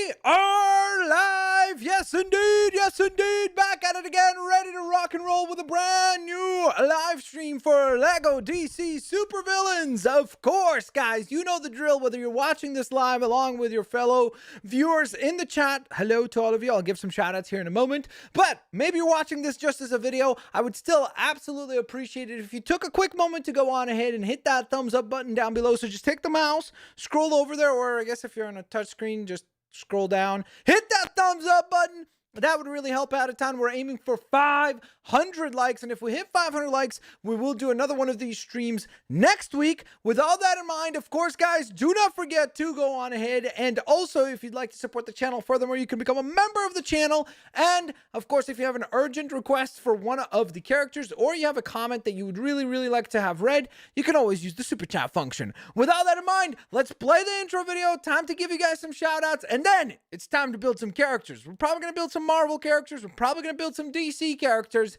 We are live! Yes, indeed! Yes, indeed! Back at it again, ready to rock and roll with a brand new live stream for LEGO DC Supervillains! Of course, guys, you know the drill, whether you're watching this live along with your fellow viewers in the chat. Hello to all of you. I'll give some shout-outs here in a moment. But maybe you're watching this just as a video. I would still absolutely appreciate it if you took a quick moment to go on ahead and hit that thumbs up button down below. So just take the mouse, scroll over there, or I guess if you're on a touch screen, just scroll down, hit that thumbs up button. That would really help out a ton. We're aiming for 500 likes, and if we hit 500 likes, we will do another one of these streams next week. With all that in mind, of course, guys, do not forget to go on ahead, and also, if you'd like to support the channel furthermore, you can become a member of the channel, and, of course, if you have an urgent request for one of the characters, or you have a comment that you would really like to have read, you can always use the super chat function. With all that in mind, let's play the intro video. Time to give you guys some shout-outs, and then it's time to build some characters. We're probably going to build some Marvel characters. We're probably going to build some DC characters.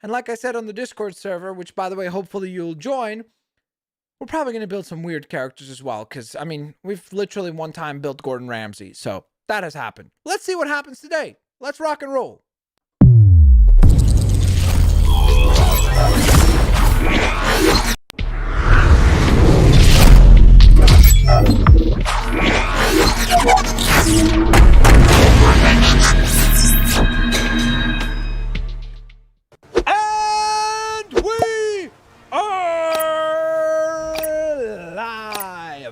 And like I said on the Discord server, which by the way, hopefully you'll join, we're probably going to build some weird characters as well. Because, I mean, we've literally one time built Gordon Ramsay. So that has happened. Let's see what happens today. Let's rock and roll.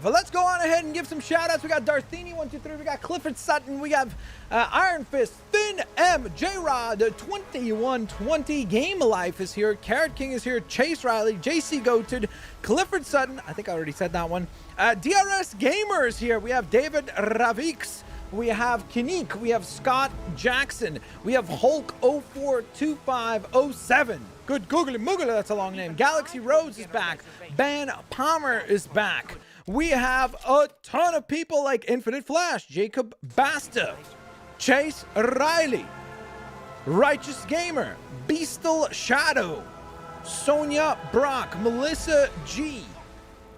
Let's go on ahead and give some shout outs. We got Darthini 123, we got Clifford Sutton, we have Iron Fist, Thin M, J Rod 2120, Game Life is here, Carrot King is here, Chase Riley, JC Goated, Clifford Sutton, I think I already said that one. DRS Gamer is here. We have David Ravix, we have Kinik, we have Scott Jackson, we have Hulk 042507. Good googly moogly, that's a long name. Galaxy Rose is back. Ben Palmer is back. We have a ton of people like Infinite Flash, Jacob Basta, Chase Riley, Righteous Gamer, Beastal Shadow, Sonia Brock, Melissa G,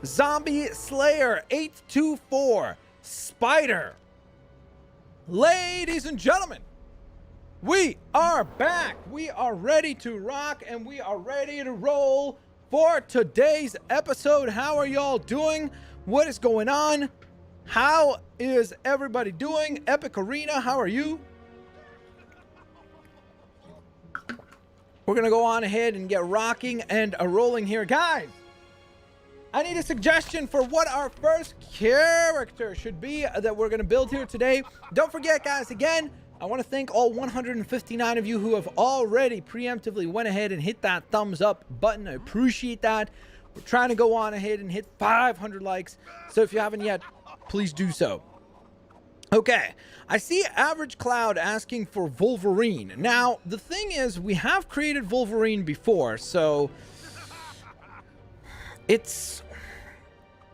Zombie Slayer 824, Spider. Ladies and gentlemen, we are back. We are ready to rock and we are ready to roll for today's episode. How are y'all doing? What is going on? How is everybody doing? Epic Arena, how are you? We're gonna go on ahead and get rocking and rolling here. Guys, I need a suggestion for what our first character should be that we're gonna build here today. Don't forget, guys, again, I want to thank all 159 of you who have already preemptively went ahead and hit that thumbs up button. I appreciate that. We're trying to go on ahead and hit 500 likes. So if you haven't yet, please do so. Okay, I see Average Cloud asking for Wolverine. Now, the thing is, we have created Wolverine before, so it's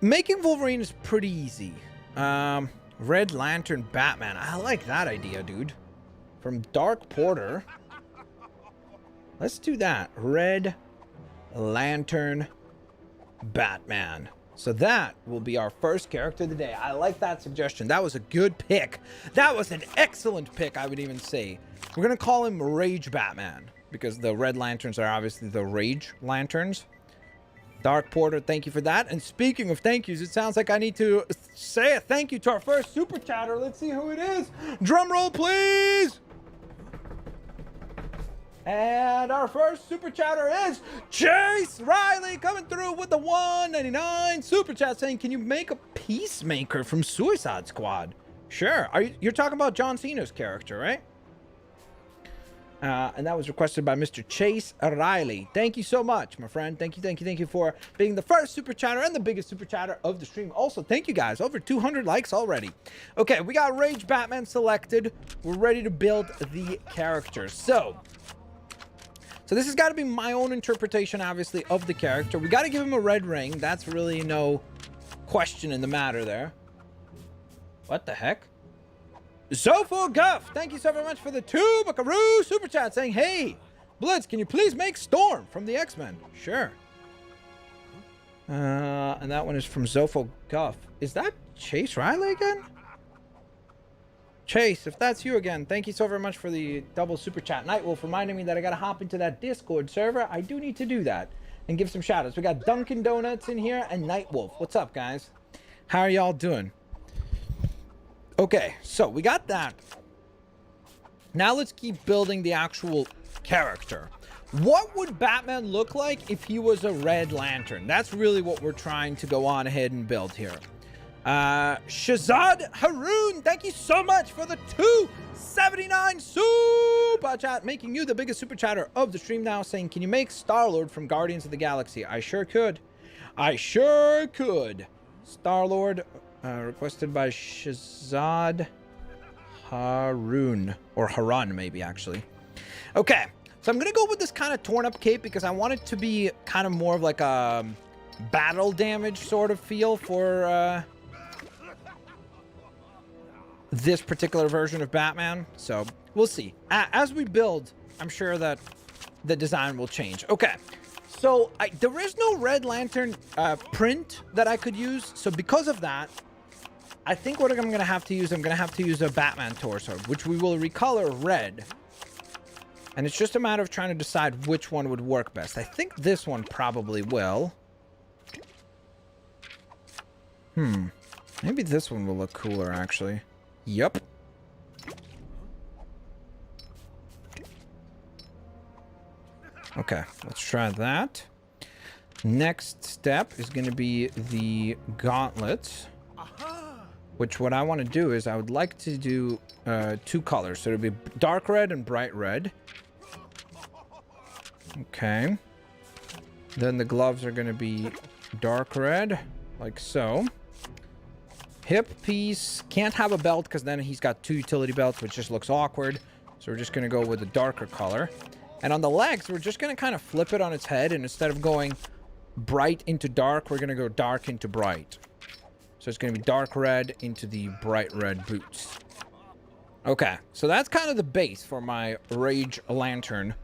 making Wolverine is pretty easy. Red Lantern Batman. I like that idea, dude. From Dark Porter. Let's do that. Red Lantern Batman. So that will be our first character of the day. I like that suggestion. That was a good pick. That was an excellent pick, I would even say. We're going to call him Rage Batman because the Red Lanterns are obviously the Rage Lanterns. Dark Porter, thank you for that. And speaking of thank yous, it sounds like I need to say a thank you to our first super chatter. Let's see who it is. Drum roll, please. And our first super chatter is Chase Riley coming through with the 199 super chat saying, can you make a Peacemaker from Suicide Squad? Sure. You're talking about John Cena's character, right? And that was requested by Mr. Chase Riley. Thank you so much, my friend. Thank you for being the first super chatter and the biggest super chatter of the stream. Also, thank you guys. Over 200 likes already. Okay, we got Rage Batman selected. We're ready to build the character. So this has got to be my own interpretation, obviously, of the character. We got to give him a red ring. That's really no question in the matter there. What the heck? Zofo Guff, thank you so very much for the 2 Buckaroo super chat saying, hey, Blitz, can you please make Storm from the X-Men? Sure. And that one is from Zofo Guff. Is that Chase Riley again? Chase, if that's you again, thank you so very much for the double super chat. Nightwolf reminding me that I gotta hop into that Discord server. I do need to do that and give some shout outs. We got Dunkin' Donuts in here and Nightwolf. What's up, guys? How are y'all doing? Okay, so we got that. Now let's keep building the actual character. What would Batman look like if he was a Red Lantern? That's really what we're trying to go on ahead and build here. Shazad Haroon, thank you so much for the 279 super chat, making you the biggest super chatter of the stream now, saying, can you make Star-Lord from Guardians of the Galaxy? I sure could. I sure could. Star-Lord, requested by Shazad Haroon, or Haran maybe, actually. Okay, so I'm gonna go with this kind of torn up cape because I want it to be kind of more of like a battle damage sort of feel for this particular version of Batman. So we'll see. As we build, I'm sure that the design will change. Okay, so there is no Red Lantern print that I could use. So because of that, I think what I'm going to have to use, a Batman torso, which we will recolor red. And it's just a matter of trying to decide which one would work best. I think this one probably will. Maybe this one will look cooler, actually. Yup. Okay, let's try that. Next step is going to be the Gauntlet. Which what I want to do is I would like to do two colors. So it'll be dark red and bright red. Okay. Then the gloves are going to be dark red, like so. Hip piece. Can't have a belt because then he's got two utility belts, which just looks awkward. So we're just going to go with a darker color. And on the legs, we're just going to kind of flip it on its head. And instead of going bright into dark, we're going to go dark into bright. So it's going to be dark red into the bright red boots. Okay, so that's kind of the base for my Rage Lantern,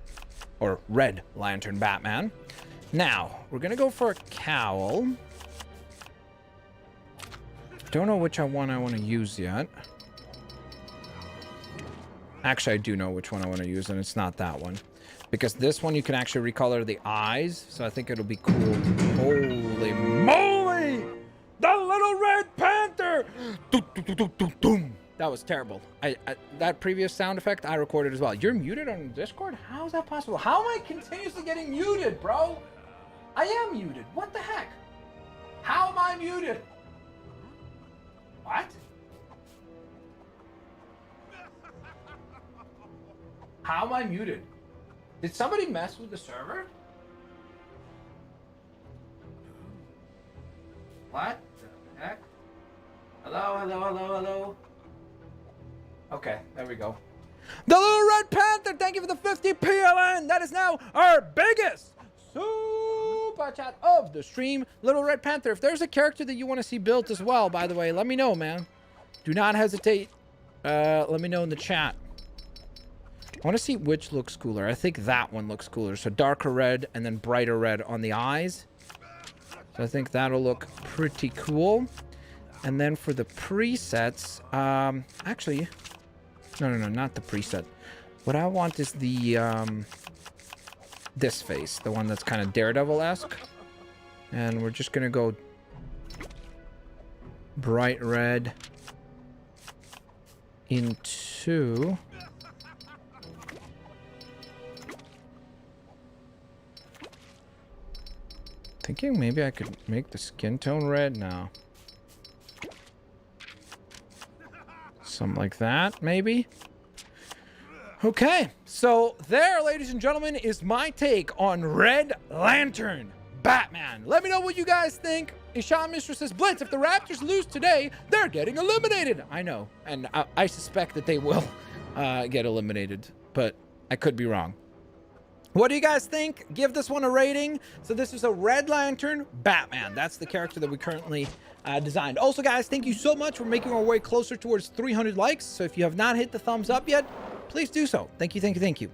or Red Lantern Batman. Now, we're going to go for a cowl. Don't know which one I want to use yet. Actually, I do know which one I want to use, and it's not that one. Because this one, you can actually recolor the eyes, so I think it'll be cool. Holy moly! The Little Red Panther! That was terrible. That previous sound effect, I recorded as well. You're muted on Discord? How is that possible? How am I continuously getting muted, bro? I am muted. What the heck? How am I muted? What? How am I muted? Did somebody mess with the server? What the heck? Hello, hello, hello, hello. Okay, there we go. The Little Red Panther, thank you for the 50 PLN. That is now our biggest super chat of the stream. Little Red Panther, if there's a character that you want to see built as well, by the way, let me know, man. Do not hesitate. Let me know in the chat. I want to see which looks cooler. I think that one looks cooler. So darker red and then brighter red on the eyes. So I think that'll look pretty cool. And then for the presets, actually, no, not the preset. What I want is the, this face, the one that's kind of Daredevil-esque. And we're just going to go bright red into... Thinking maybe I could make the skin tone red now. Something like that, maybe. Okay, so there, ladies and gentlemen, is my take on Red Lantern Batman. Let me know what you guys think. Ishan Mistress says, Blitz, if the Raptors lose today, they're getting eliminated. I know, and I suspect that they will get eliminated, but I could be wrong. What do you guys think? Give this one a rating. So this is a Red Lantern Batman. That's the character that we currently designed. Also, guys, thank you so much for making our way closer towards 300 likes. So if you have not hit the thumbs up yet, please do so. Thank you, thank you, thank you.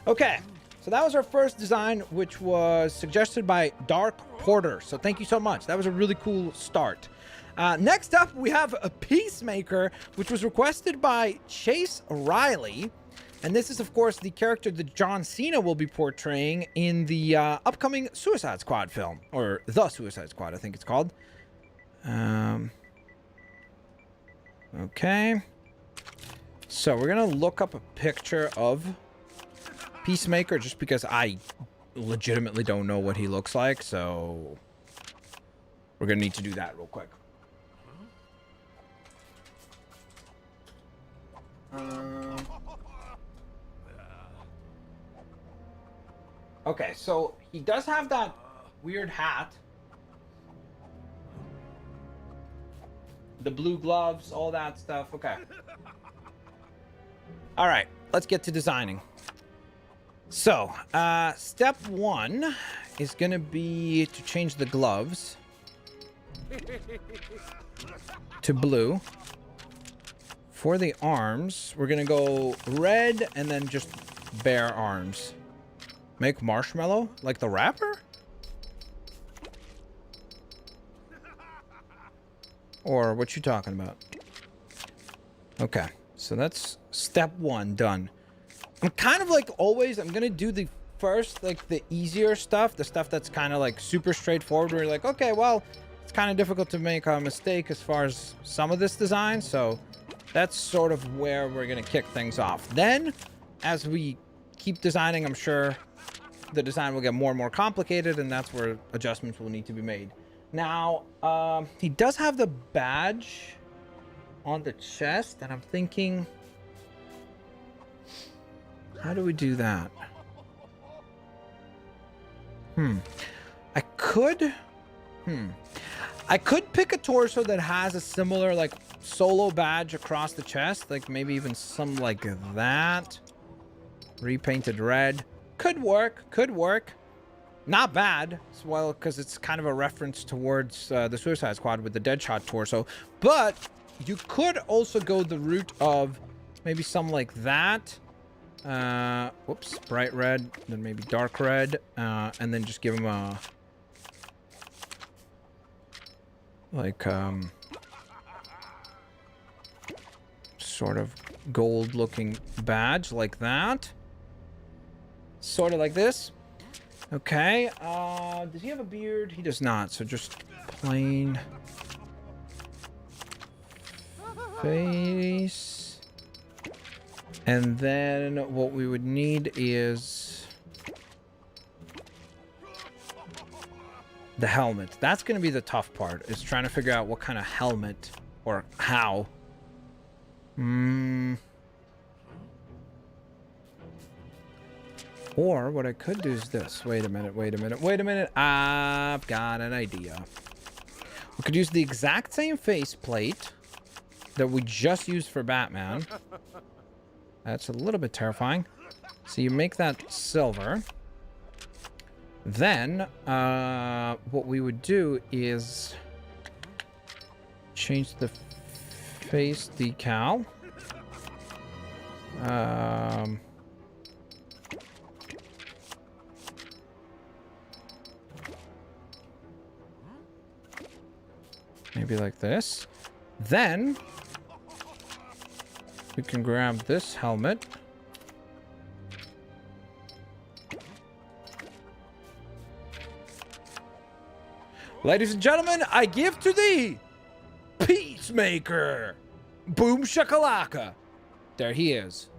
Okay, so that was our first design, which was suggested by Dark Porter. So thank you so much. That was a really cool start. Next up, we have a Peacemaker, which was requested by Chase Riley. And this is, of course, the character that John Cena will be portraying in the upcoming Suicide Squad film. Or The Suicide Squad, I think it's called. Okay. So we're going to look up a picture of Peacemaker just because I legitimately don't know what he looks like. So we're going to need to do that real quick. Okay, so he does have that weird hat. The blue gloves, all that stuff. Okay. All right, let's get to designing. So, step one is going to be to change the gloves to blue. For the arms, we're going to go red and then just bare arms. Make marshmallow? Like the rapper? Or what you talking about? Okay, so that's step one done. I'm kind of like always, I'm going to do the first, like the easier stuff. The stuff that's kind of like super straightforward. Where you're like, okay, well, it's kind of difficult to make a mistake as far as some of this design. So that's sort of where we're going to kick things off. Then, as we keep designing, I'm sure the design will get more and more complicated, and that's where adjustments will need to be made. Now, he does have the badge on the chest, and I'm thinking, how do we do that? I could pick a torso that has a similar, like, solo badge across the chest, like maybe even some like that. Repainted red. Could work. Not bad as well, because it's kind of a reference towards the Suicide Squad with the Deadshot torso. But you could also go the route of maybe some like that. Whoops, bright red, then maybe dark red, and then just give him a like sort of gold looking badge like that. Sort of like this. Okay. Does he have a beard? He does not. So just plain face. And then what we would need is the helmet. That's going to be the tough part, is trying to figure out what kind of helmet or how. Or what I could do is this. Wait a minute. I've got an idea. We could use the exact same faceplate that we just used for Batman. That's a little bit terrifying. So you make that silver. Then, what we would do is change the face decal. Maybe like this. Then we can grab this helmet. Ladies and gentlemen, I give to thee Peacemaker. Boom shakalaka. There he is.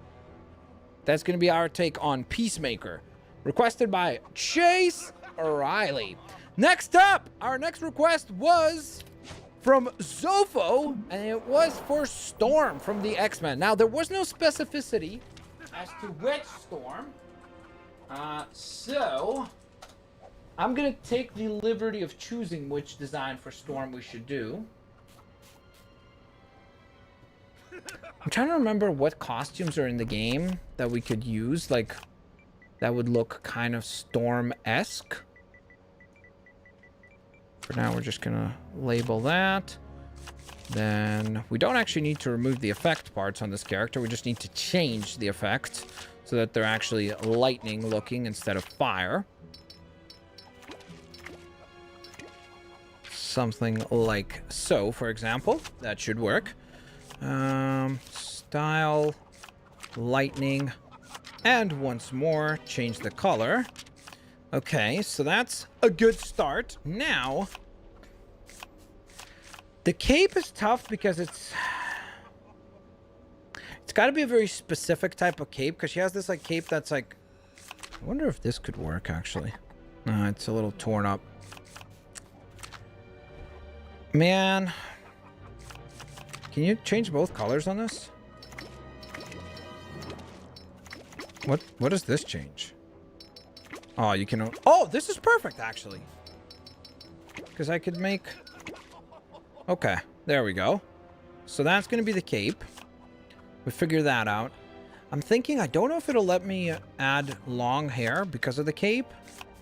That's going to be our take on Peacemaker. Requested by Chase Riley. Next up, our next request was from Zofo, and it was for Storm from the X-Men. Now, there was no specificity as to which Storm. So I'm going to take the liberty of choosing which design for Storm we should do. I'm trying to remember what costumes are in the game that we could use, like, that would look kind of Storm-esque. For now, we're just gonna label that. Then we don't actually need to remove the effect parts on this character. We just need to change the effects so that they're actually lightning looking instead of fire. something like so, for example. That should work. Style, lightning, and once more, change the color. Okay, so that's a good start. Now, the cape is tough because it's got to be a very specific type of cape, because she has this like cape that's like, I wonder if this could work actually. No, it's a little torn up. Man, can you change both colors on this? What does this change? Oh, you can... Oh, this is perfect, actually. Because I could make... Okay, there we go. So that's going to be the cape. We figure that out. I'm thinking, I don't know if it'll let me add long hair because of the cape.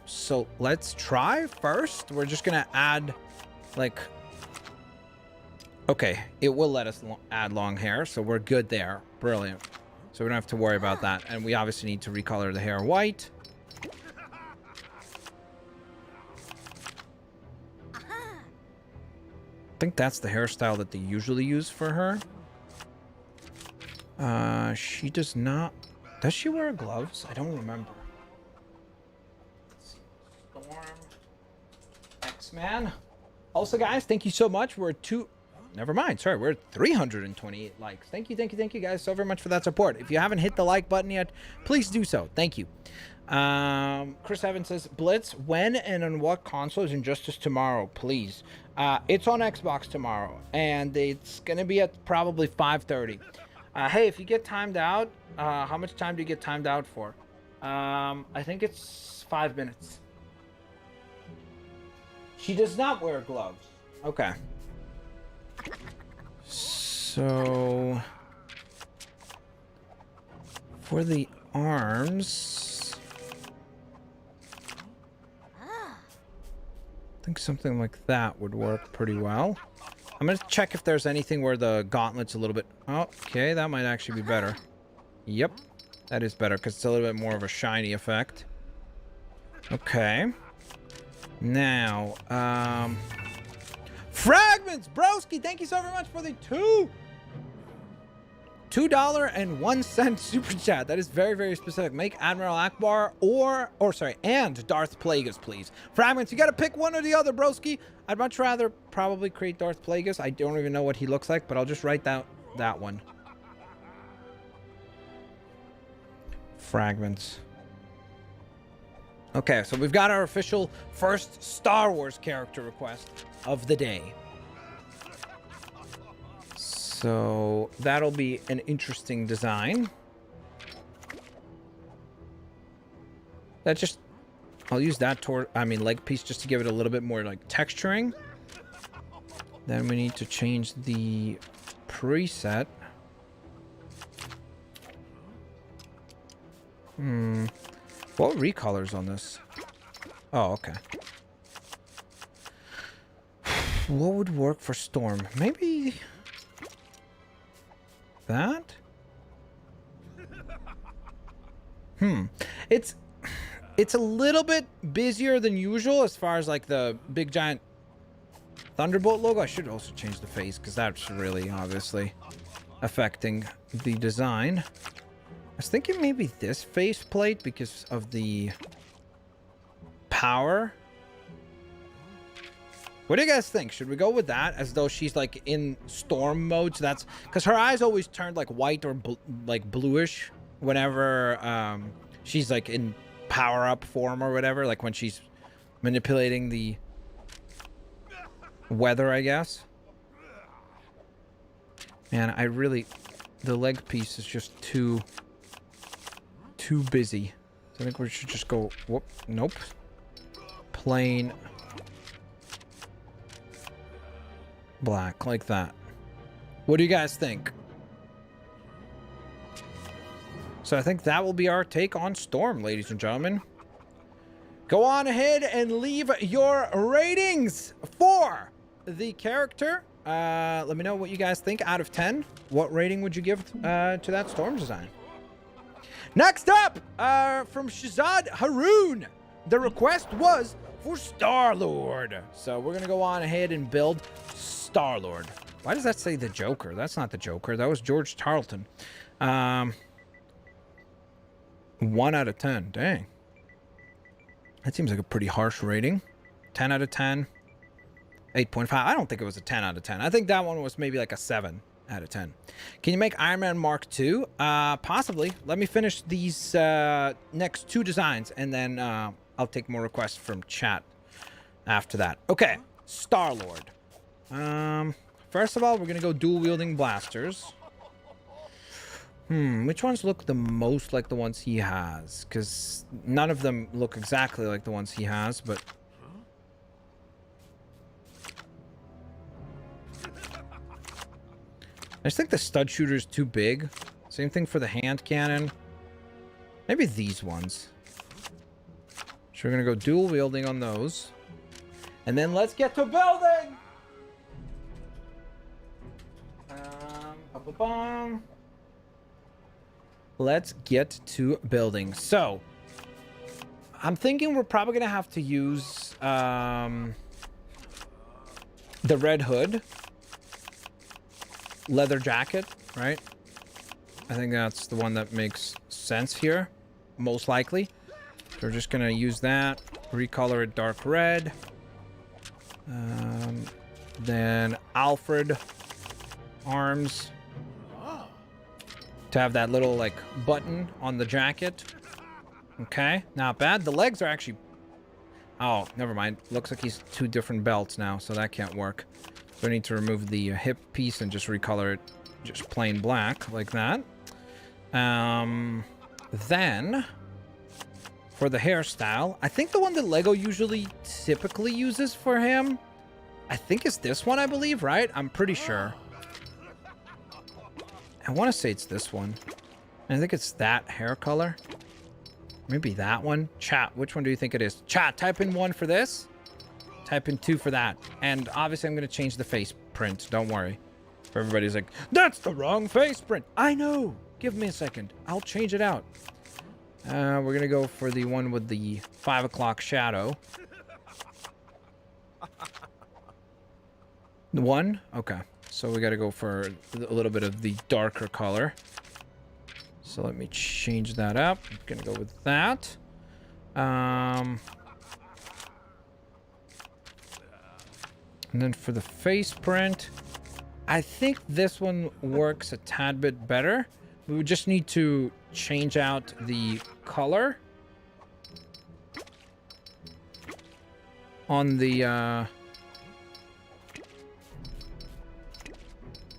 So let's try first. We're just going to add, like... Okay, it will let us add long hair, so we're good there. Brilliant. So we don't have to worry about that. And we obviously need to recolor the hair white. I think that's the hairstyle that they usually use for her. She does not... Does she wear gloves? I don't remember. Storm. X-Man. Also, guys, thank you so much. We're Never mind. Sorry, we're at 328 likes. Thank you guys so very much for that support. If you haven't hit the like button yet, please do so. Thank you. Chris Evans says, Blitz, when and on what console is Injustice tomorrow, please? It's on Xbox tomorrow, and it's going to be at probably 5:30. Hey, if you get timed out, how much time do you get timed out for? I think it's 5 minutes. She does not wear gloves. Okay. So, for the arms, I think something like that would work pretty well. I'm going to check if there's anything where the gauntlet's a little bit... Okay, that might actually be better. Yep, that is better because it's a little bit more of a shiny effect. Okay. Now, Fragments, broski, thank you so very much for the $2.01 super chat. That is very, very specific. Make Admiral Akbar and Darth Plagueis, please. Fragments, you got to pick one or the other, broski. I'd much rather probably create Darth Plagueis. I don't even know what he looks like, but I'll just write that one. Fragments. Okay, so we've got our official first Star Wars character request of the day. So that'll be an interesting design. I'll use that leg piece just to give it a little bit more like texturing. Then we need to change the preset. What recolors on this? Oh, okay. What would work for Storm? Maybe that? It's a little bit busier than usual as far as like the big giant Thunderbolt logo. I should also change the face because that's really obviously affecting the design. I was thinking maybe this faceplate because of the power. What do you guys think? Should we go with that as though she's like in storm mode? So that's because her eyes always turned like white or like bluish whenever she's like in power up form or whatever, like when she's manipulating the weather, I guess. Man, the leg piece is just too busy. So I think we should just go, nope. Plain black, like that. What do you guys think? So I think that will be our take on Storm, ladies and gentlemen. Go on ahead and leave your ratings for the character. Let me know what you guys think out of 10. What rating would you give to that Storm design? Next up, from Shazad Haroon. the request was for Star-Lord. So we're going to go on ahead and build Star-Lord. Why does that say the Joker? That's not the Joker. That was George Tarleton. 1 out of 10. Dang. That seems like a pretty harsh rating. 10 out of 10. 8.5. I don't think it was a 10 out of 10. I think that one was maybe like a 7 out of 10. Can you make Iron Man Mark II? Possibly. Let me finish these next 2 designs, and then I'll take more requests from chat after that. Okay. Star-Lord. First of all, we're going to go dual-wielding blasters. Which ones look the most like the ones he has? Because none of them look exactly like the ones he has, but... I just think the stud shooter is too big. Same thing for the hand cannon. Maybe these ones. So we're going to go dual wielding on those. And then let's get to building! Let's get to building. So, I'm thinking we're probably going to have to use the red hood. Leather jacket, right? I think that's the one that makes sense here, most likely. So we're just gonna use that, recolor it dark red. Then Alfred arms to have that little like button on the jacket. Okay, not bad. The legs are actually... Oh, never mind. Looks like he's 2 different belts now, so that can't work. So I need to remove the hip piece and just recolor it just plain black like that. Then for the hairstyle, I think the one that Lego typically uses for him, I think it's this one, I believe, right? I'm pretty sure. I want to say it's this one. I think it's that hair color. Maybe that one. Chat, which one do you think it is? Chat, type in 1 for this. Type in 2 for that. And obviously I'm going to change the face print. Don't worry. Everybody's like, that's the wrong face print. I know. Give me a second. I'll change it out. We're going to go for the one with the 5 o'clock shadow. The one? Okay. So we got to go for a little bit of the darker color. So let me change that up. I'm going to go with that. And then for the face print, I think this one works a tad bit better. We would just need to change out the color on the...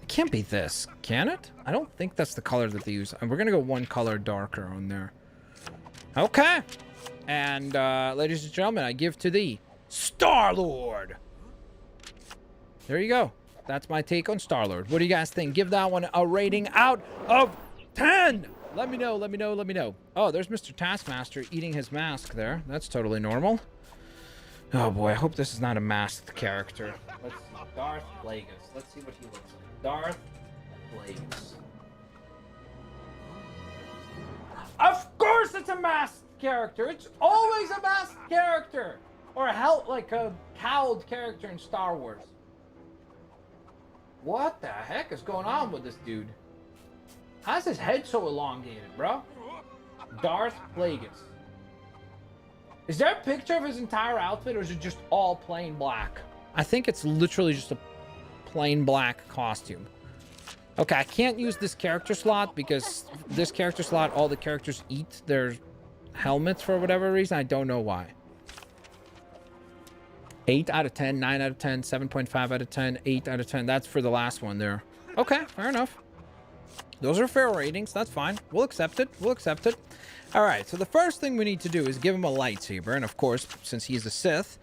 It can't be this, can it? I don't think that's the color that they use. And we're going to go 1 color darker on there. Okay. And, ladies and gentlemen, I give to thee Star-Lord. There you go. That's my take on Star-Lord. What do you guys think? Give that one a rating out of 10. Let me know, let me know, let me know. Oh, there's Mr. Taskmaster eating his mask there. That's totally normal. Oh boy, I hope this is not a masked character. Let's see. Darth Plagueis. Let's see what he looks like. Darth Plagueis. Of course it's a masked character. It's always a masked character. Or like a cowled character in Star Wars. What the heck is going on with this dude? How's his head so elongated, bro? Darth Plagueis. Is there a picture of his entire outfit, or is it just all plain black? I think it's literally just a plain black costume. Okay, I can't use this character slot because this character slot, all the characters eat their helmets for whatever reason. I don't know why. 8 out of 10, 9 out of 10, 7.5 out of 10, 8 out of 10. That's for the last one there. Okay, fair enough. Those are fair ratings. That's fine. We'll accept it. We'll accept it. All right, so the first thing we need to do is give him a lightsaber. And of course, since he's a Sith,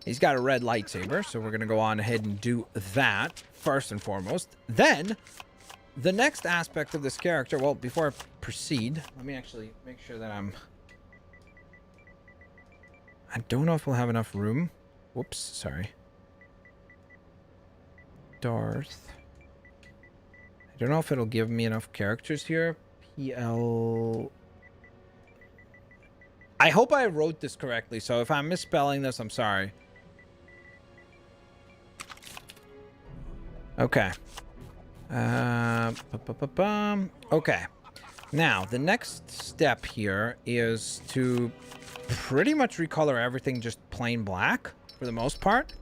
he's got a red lightsaber. So we're going to go on ahead and do that first and foremost. Then, the next aspect of this character, well, before I proceed, let me actually make sure that I don't know if we'll have enough room. Whoops, sorry. Darth. I don't know if it'll give me enough characters here. PL. I hope I wrote this correctly, so if I'm misspelling this, I'm sorry. Okay. Okay. Now, the next step here is to pretty much recolor everything just plain black for the most part.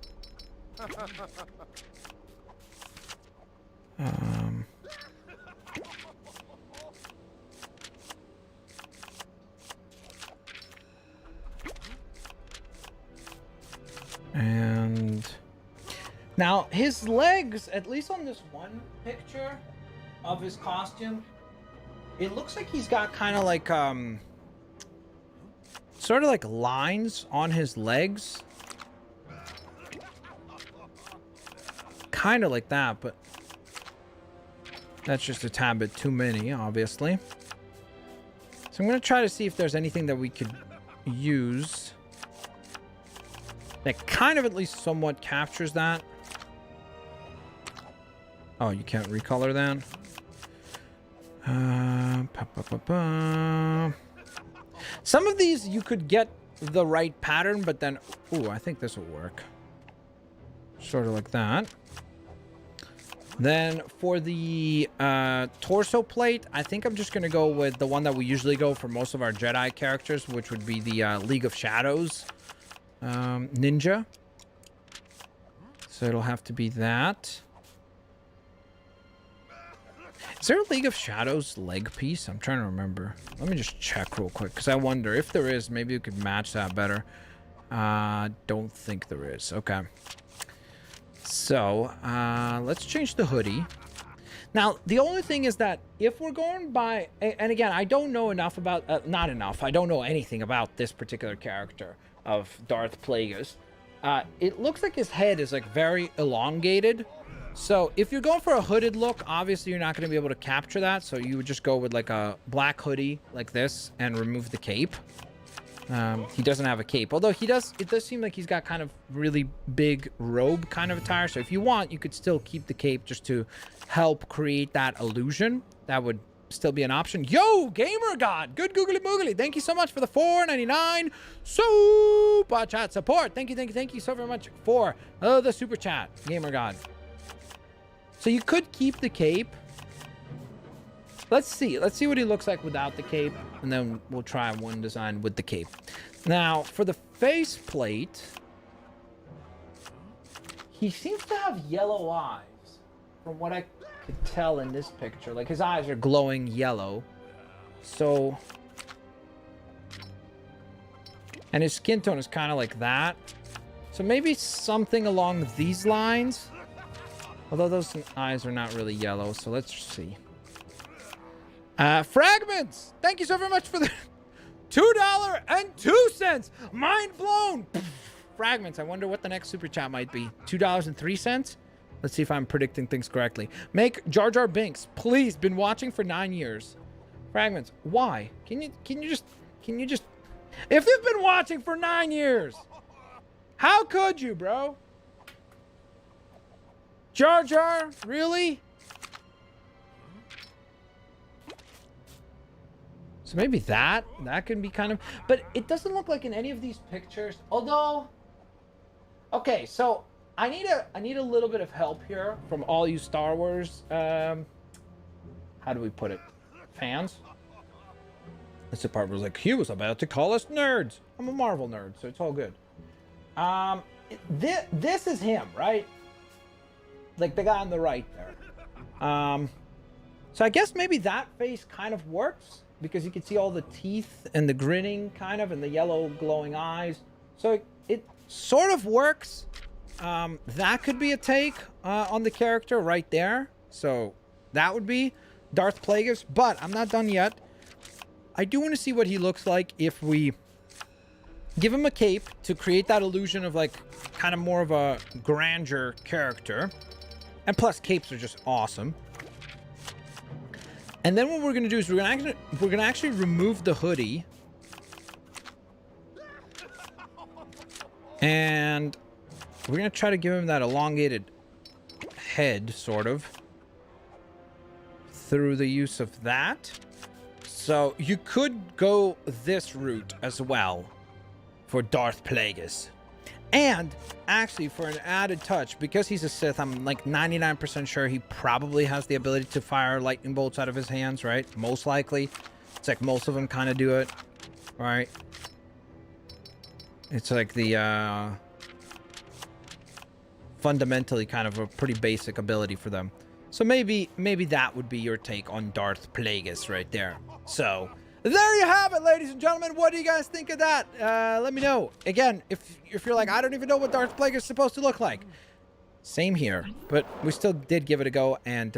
And now his legs, at least on this one picture of his costume, it looks like he's got kind of like sort of like lines on his legs, kind of like that, but that's just a tad bit too many, obviously. So I'm gonna try to see if there's anything that we could use that kind of at least somewhat captures that. Oh, you can't recolor that? Some of these you could get the right pattern, but then... Ooh, I think this will work. Sort of like that. Then for the torso plate, I think I'm just going to go with the one that we usually go for most of our Jedi characters, which would be the League of Shadows ninja. So it'll have to be that. Is there a League of Shadows leg piece? I'm trying to remember. Let me just check real quick, because I wonder if there is, maybe you could match that better. Don't think there is. Okay. So, let's change the hoodie. Now, the only thing is that if we're going by... And again, I don't know enough about... not enough. I don't know anything about this particular character of Darth Plagueis. It looks like his head is, like, very elongated. So, if you're going for a hooded look, obviously you're not going to be able to capture that. So, you would just go with, like, a black hoodie like this and remove the cape. He doesn't have a cape, although he does. It does seem like he's got kind of really big robe kind of attire. So if you want, you could still keep the cape just to help create that illusion. That would still be an option. Yo, Gamer God, good googly moogly. Thank you so much for the $4.99 super chat support. Thank you so very much for the super chat, Gamer God. So you could keep the cape. Let's see what he looks like without the cape, and then we'll try one design with the cape. Now, for the face plate, he seems to have yellow eyes, from what I could tell in this picture. Like, his eyes are glowing yellow. So, and his skin tone is kind of like that. So maybe something along these lines. Although those eyes are not really yellow, so let's see. Fragments! Thank you so very much for the $2.02! Mind blown! Fragments, I wonder what the next super chat might be. $2.03? Let's see if I'm predicting things correctly. Make Jar Jar Binks, please. Been watching for 9 years. Fragments, why? Can you just... If you've been watching for 9 years, how could you, bro? Jar Jar, really? So maybe that can be kind of, but it doesn't look like in any of these pictures. Although, okay, so I need a little bit of help here from all you Star Wars. How do we put it? Fans. That's the part where it's like he was about to call us nerds. I'm a Marvel nerd, so it's all good. This is him, right? Like the guy on the right there. So I guess maybe that face kind of works, because you can see all the teeth and the grinning kind of, and the yellow glowing eyes. So it sort of works. That could be a take on the character right there. So that would be Darth Plagueis, but I'm not done yet. I do want to see what he looks like if we give him a cape to create that illusion of like kind of more of a grandeur character. And plus capes are just awesome. And then what we're going to do is we're going to actually remove the hoodie. And we're going to try to give him that elongated head, sort of, through the use of that. So you could go this route as well for Darth Plagueis. And actually, for an added touch, because he's a Sith, I'm like 99% sure he probably has the ability to fire lightning bolts out of his hands, right? Most likely. It's like most of them kind of do it, right? It's like the fundamentally kind of a pretty basic ability for them. So maybe that would be your take on Darth Plagueis right there. So there you have it, ladies and gentlemen. What do you guys think of that? Let me know. Again, if you're like, I don't even know what Darth Plagueis is supposed to look like. Same here, but we still did give it a go and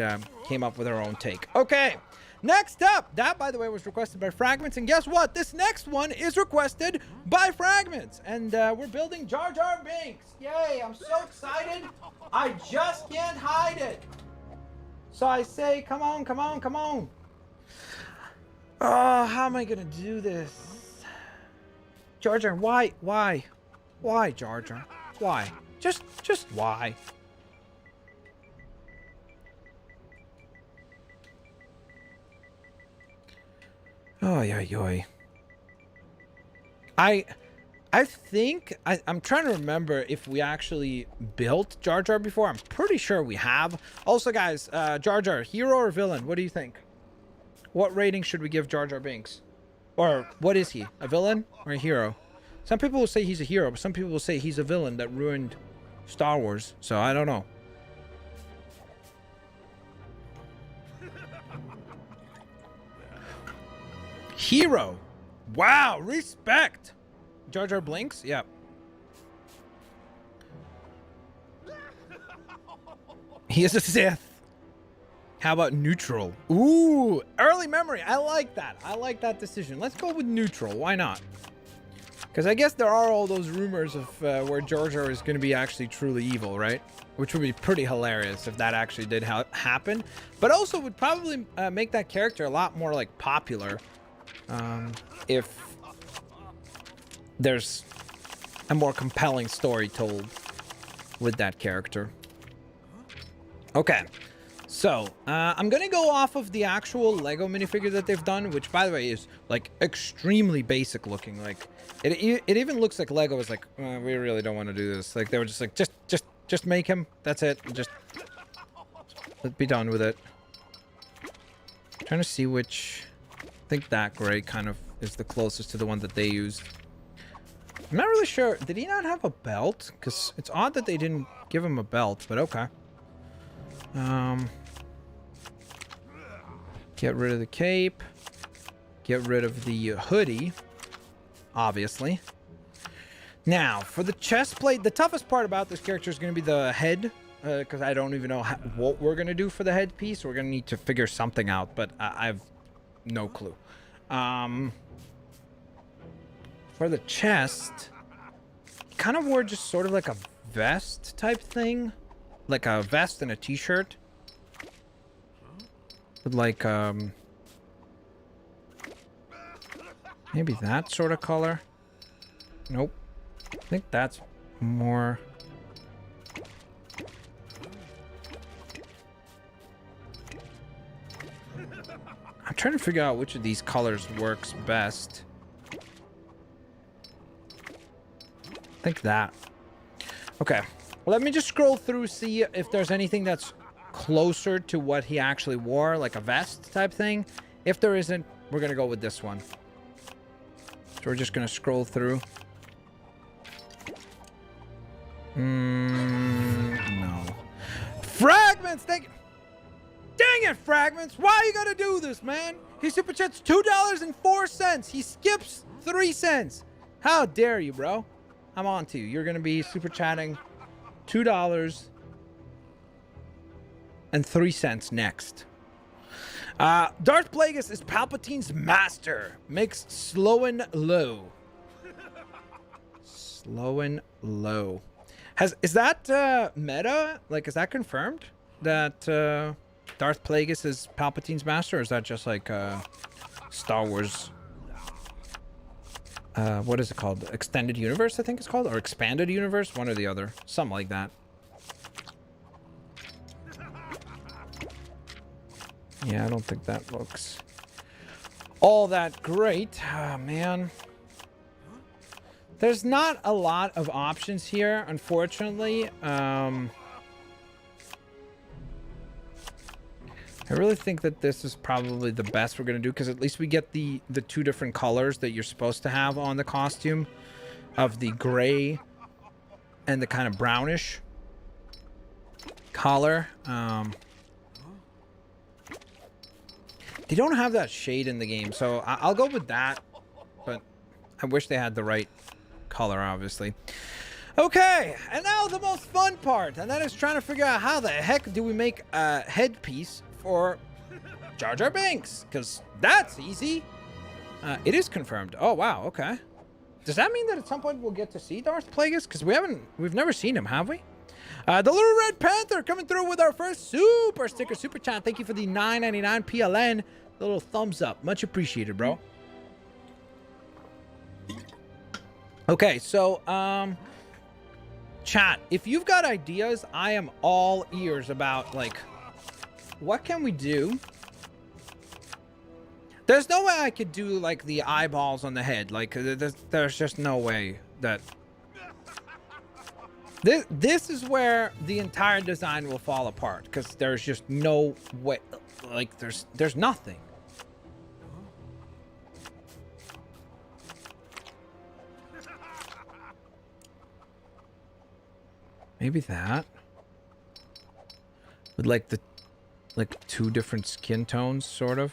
came up with our own take. Okay, next up. That, by the way, was requested by Fragments. And guess what? This next one is requested by Fragments. And we're building Jar Jar Binks. Yay, I'm so excited. I just can't hide it. So I say, come on, come on, come on. Oh, how am I gonna do this? Jar Jar, why? Why, Jar Jar? Why? Just why? Oh, yeah. I think I'm trying to remember if we actually built Jar Jar before. I'm pretty sure we have. Also, guys, Jar Jar, hero or villain? What do you think? What rating should we give Jar Jar Binks? Or what is he? A villain or a hero? Some people will say he's a hero, but some people will say he's a villain that ruined Star Wars. So I don't know. Hero. Wow, respect. Jar Jar blinks? Yeah. He is a Sith. How about neutral? Ooh, early memory. I like that. I like that decision. Let's go with neutral. Why not? Because I guess there are all those rumors of where Jar Jar is going to be actually truly evil, right? Which would be pretty hilarious if that actually did happen. But also would probably make that character a lot more like popular if there's a more compelling story told with that character. Okay. So, I'm gonna go off of the actual Lego minifigure that they've done, which, by the way, is, like, extremely basic looking. Like, it even looks like Lego is like, we really don't want to do this. Like, they were just like, just make him. That's it. Just, let's be done with it. I'm trying to see which, I think that gray kind of is the closest to the one that they used. I'm not really sure. Did he not have a belt? Because it's odd that they didn't give him a belt, but okay. Get rid of the cape. Get rid of the hoodie. Obviously. Now, for the chest plate, the toughest part about this character is going to be the head. Because I don't even know what we're going to do for the headpiece. We're going to need to figure something out, but I have no clue. For the chest, kind of wore just sort of like a vest type thing. Like a vest and a t-shirt. With like, maybe that sort of color. Nope. I think that's more... I'm trying to figure out which of these colors works best. I think that. Okay. Let me just scroll through, see if there's anything that's closer to what he actually wore, like a vest type thing. If there isn't, we're going to go with this one. So we're just going to scroll through. No. Fragments! Thank you. Dang it, Fragments! Why you gotta do this, man? He super chats $2.04. He skips 3 cents. How dare you, bro? I'm on to you. You're gonna be super chatting $2.03 next. Darth Plagueis is Palpatine's master. Makes slow and low. Slow and low. Is that meta? Like, is that confirmed? That Darth Plagueis is Palpatine's master? Or is that just like Star Wars? What is it called? Extended Universe, I think it's called? Or Expanded Universe? One or the other. Something like that. Yeah, I don't think that looks... all that great. Oh, man. There's not a lot of options here, unfortunately. I really think that this is probably the best we're going to do, because at least we get the two different colors that you're supposed to have on the costume, of the gray and the kind of brownish color. They don't have that shade in the game, so I'll go with that, but I wish they had the right color, obviously. Okay, and now the most fun part, and that is trying to figure out how the heck do we make a headpiece for Jar Jar Binks, because that's easy. It is confirmed. Oh, wow, okay. Does that mean that at some point we'll get to see Darth Plagueis? Because we've never seen him, have we? The Little Red Panther coming through with our first super sticker, super chat. Thank you for the $9.99 PLN. The little thumbs up. Much appreciated, bro. Okay, so, chat, if you've got ideas, I am all ears about, like, what can we do? There's no way I could do, like, the eyeballs on the head. Like, there's just no way that... This is where the entire design will fall apart, because there's just no way. Like, there's nothing. Maybe that. With, like, two different skin tones, sort of.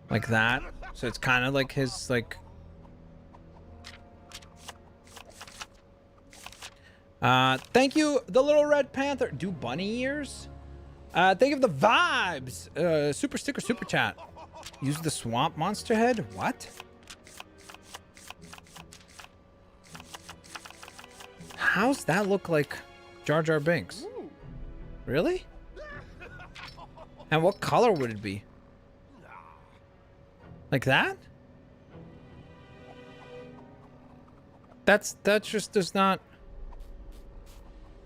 Like that. So it's kind of like his, like... Thank you, the Little Red Panther. Do bunny ears? Thank you for the vibes. Super sticker, super chat. Use the swamp monster head? What? How's that look like Jar Jar Binks? Really? And what color would it be? Like that? That just does not...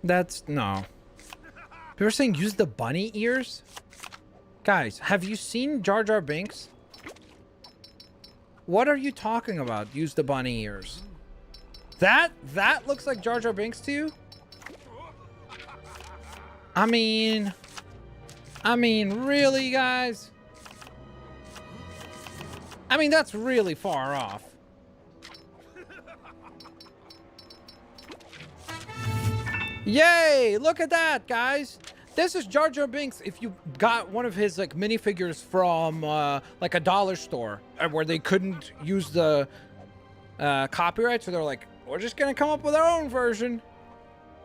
That's... No. People are saying use the bunny ears? Guys, have you seen Jar Jar Binks? What are you talking about? Use the bunny ears. That looks like Jar Jar Binks to you? I mean, really, guys? I mean, that's really far off. Yay! Look at that, guys. This is Jar Jar Binks if you got one of his, like, minifigures from, like, a dollar store where they couldn't use the copyright, so they're like, we're just gonna come up with our own version.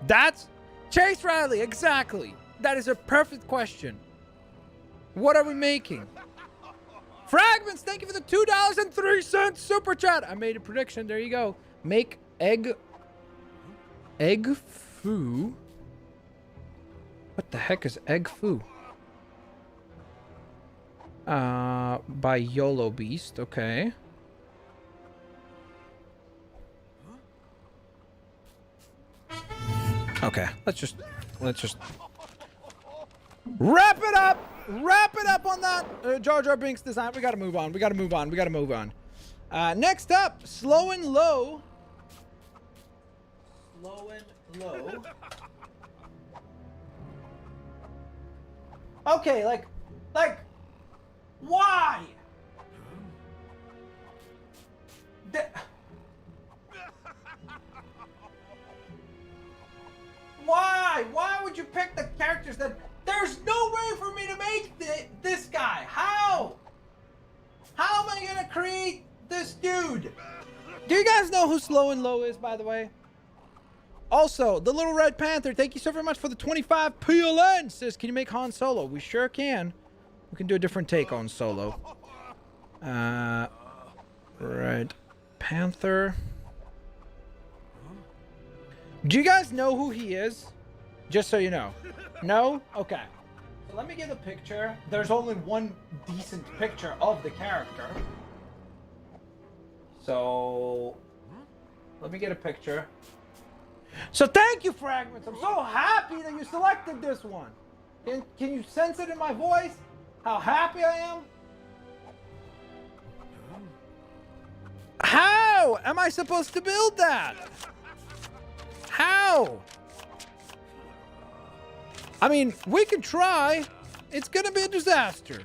That's Chase Riley, exactly. That is a perfect question. What are we making? Fragments, thank you for the $2.03 super chat. I made a prediction. There you go. Make egg foo. What the heck is egg foo? By YOLO Beast. Okay. Okay. Let's just wrap it up. Wrap it up on that Jar Jar Binks design. We gotta move on. We gotta move on. Next up, Slow and Low. Okay, like, why? Why? Why would you pick the characters that... There's no way for me to make this guy. How? How am I gonna create this dude? Do you guys know who Slow and Low is, by the way? Also, the Little Red Panther, thank you so very much for the 25 PLN. Says, can you make Han Solo? We sure can. We can do a different take on Solo. Red Panther. Do you guys know who he is? Just so you know. No? Okay. So let me get a picture. There's only one decent picture of the character. So let me get a picture. So thank you, Fragments. I'm so happy that you selected this one. Can you sense it in my voice? How happy I am? am I supposed to build that? How? I mean, we can try. It's gonna be a disaster.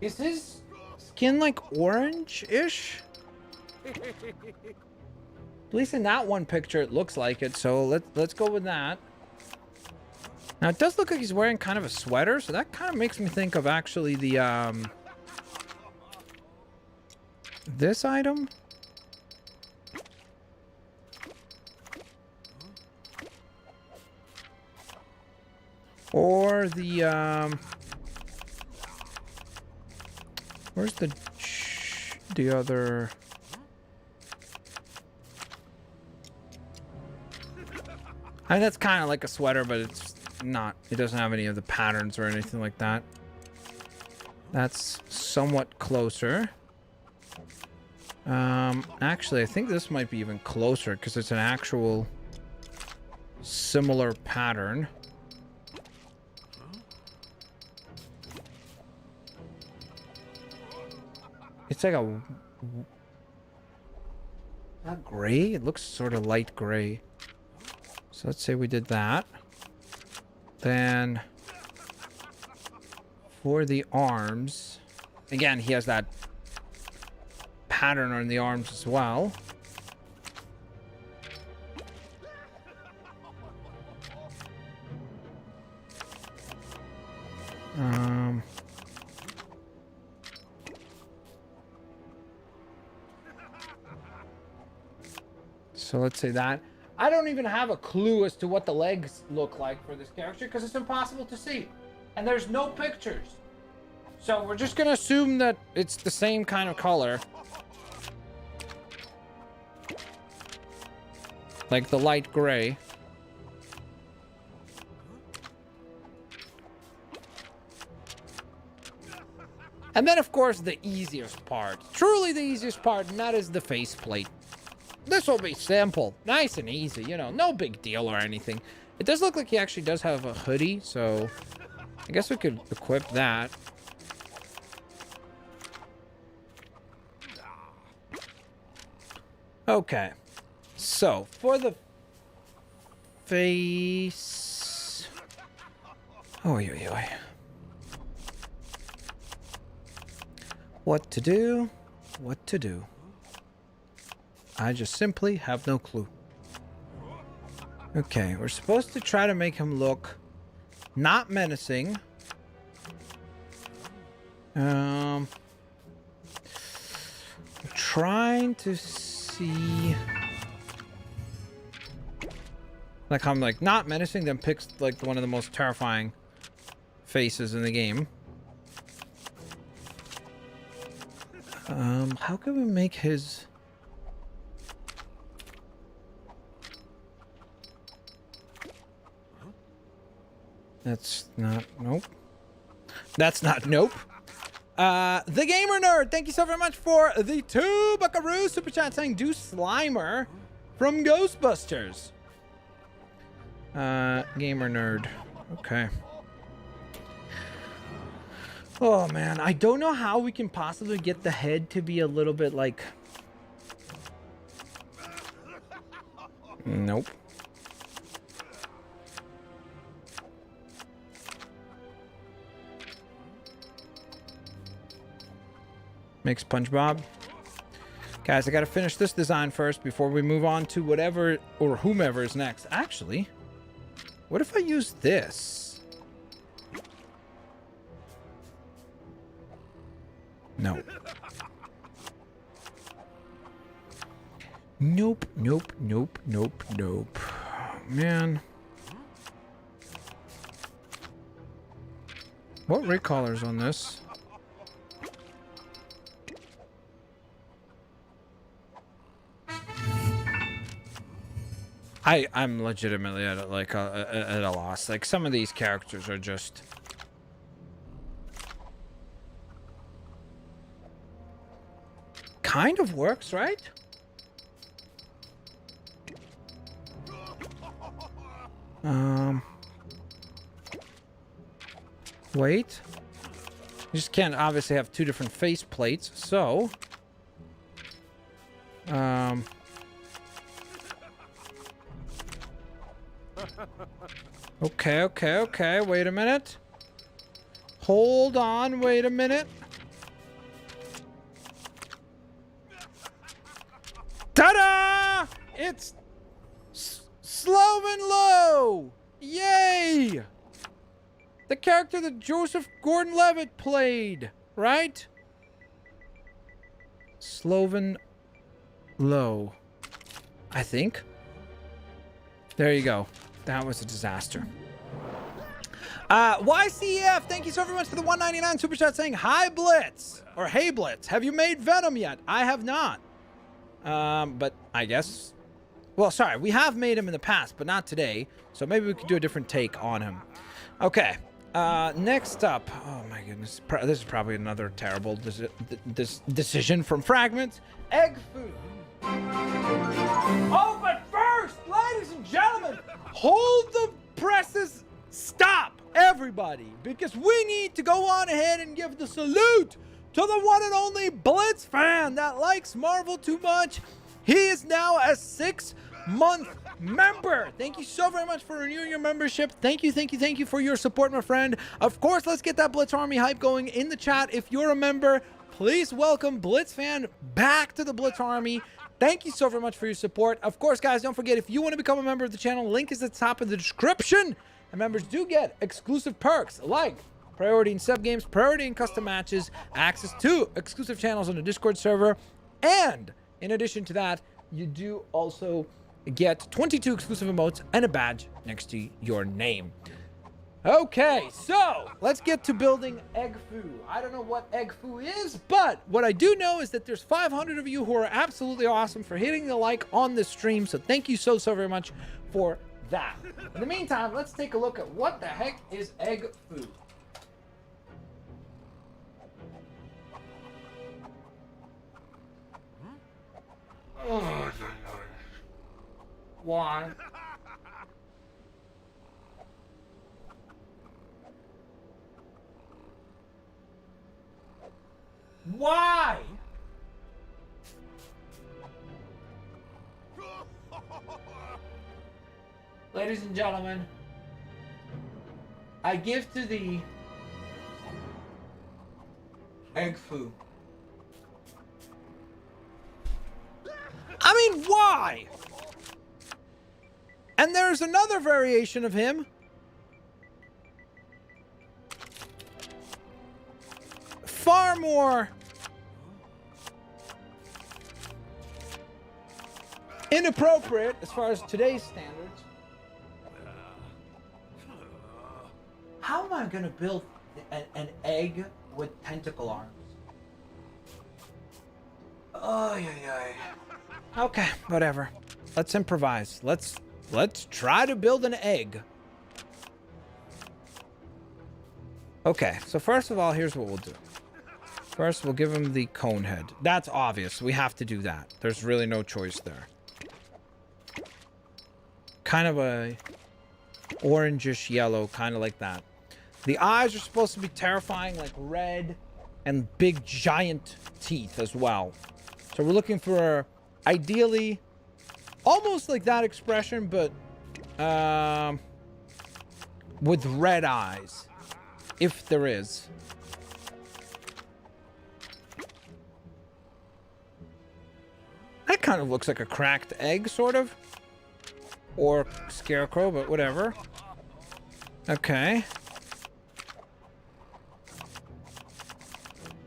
Is his skin like orange-ish? At least in that one picture it looks like it, so let's go with that. Now it does look like he's wearing kind of a sweater, so that kind of makes me think of actually the this item. Or the where's the other? I mean, that's kind of like a sweater, but it's not. It doesn't have any of the patterns or anything like that. That's somewhat closer. Actually, I think this might be even closer because it's an actual similar pattern. It's like a... Not gray? It looks sort of light gray. So let's say we did that. Then... For the arms... Again, he has that pattern on the arms as well. So let's say that. I don't even have a clue as to what the legs look like for this character because it's impossible to see. And there's no pictures. So we're just going to assume that it's the same kind of color. Like the light gray. And then, of course, the easiest part. Truly the easiest part, and that is the faceplate. This will be simple. Nice and easy, you know. No big deal or anything. It does look like he actually does have a hoodie, so... I guess we could equip that. Okay. So, for the face... Oh, yeah. What to do? What to do? I just simply have no clue. Okay, we're supposed to try to make him look not menacing. Trying to see... Like, I'm like not menacing, then picks like one of the most terrifying faces in the game. How can we make his... That's not... Nope. That's not... Nope. The Gamer Nerd, thank you so very much for the 2 buckaroo super chat saying do Slimer from Ghostbusters. Gamer Nerd. Okay. Oh, man. I don't know how we can possibly get the head to be a little bit like... Nope. Make SpongeBob. Guys, I gotta finish this design first before we move on to whatever or whomever is next. Actually, what if I use this? No. Nope. Man. What ray colors on this? I'm legitimately at a loss. Like, some of these characters are just... Kind of works, right? Wait. just can't obviously have two different face plates, so... Okay, wait a minute. Hold on, wait a minute. Ta-da! It's Sloven Low! Yay! The character that Joseph Gordon-Levitt played, right? Sloven Low, I think. There you go. That was a disaster. YCF, thank you so very much for the 199 super chat saying, hi Blitz, or hey Blitz, have you made Venom yet? I have not. But I guess, well, sorry, we have made him in the past, but not today. So maybe we could do a different take on him. Okay. Next up, oh my goodness, this is probably another terrible decision from Fragments. Egg food. Oh, but first, ladies and gentlemen, hold the presses. Stop, everybody, because we need to go on ahead and give the salute to the one and only Blitz fan that likes Marvel too much. He is now a 6-month member. Thank you so very much for renewing your membership. Thank you for your support, my friend. Of course, let's get that Blitz Army hype going in the chat. If you're a member, please welcome Blitz fan back to the Blitz Army. Thank you so very much for your support. Of course, guys, don't forget, if you want to become a member of the channel, link is at the top of the description. And members do get exclusive perks like priority in sub games, priority in custom matches, access to exclusive channels on the Discord server, and in addition to that, you do also get 22 exclusive emotes and a badge next to your name. Okay, so let's get to building Egg Foo. I don't know what Egg Foo is, but what I do know is that there's 500 of you who are absolutely awesome for hitting the like on this stream. So thank you so very much for that. In the meantime, let's take a look at what the heck is Egg Foo. Oh, why? Why? Ladies and gentlemen, I give to thee Egg Foo. I mean, why? And there's another variation of him. Far more inappropriate as far as today's standards. How am I gonna build an egg with tentacle arms? Oh, yeah. Okay, whatever. Let's improvise. Let's try to build an egg. Okay, so first of all, here's what we'll do. First, we'll give him the cone head. That's obvious. We have to do that. There's really no choice there. Kind of a orangish yellow, kind of like that. The eyes are supposed to be terrifying, like red, and big giant teeth as well. So we're looking for, ideally, almost like that expression, but with red eyes, if there is. That kind of looks like a cracked egg, sort of. Or scarecrow, but whatever. Okay.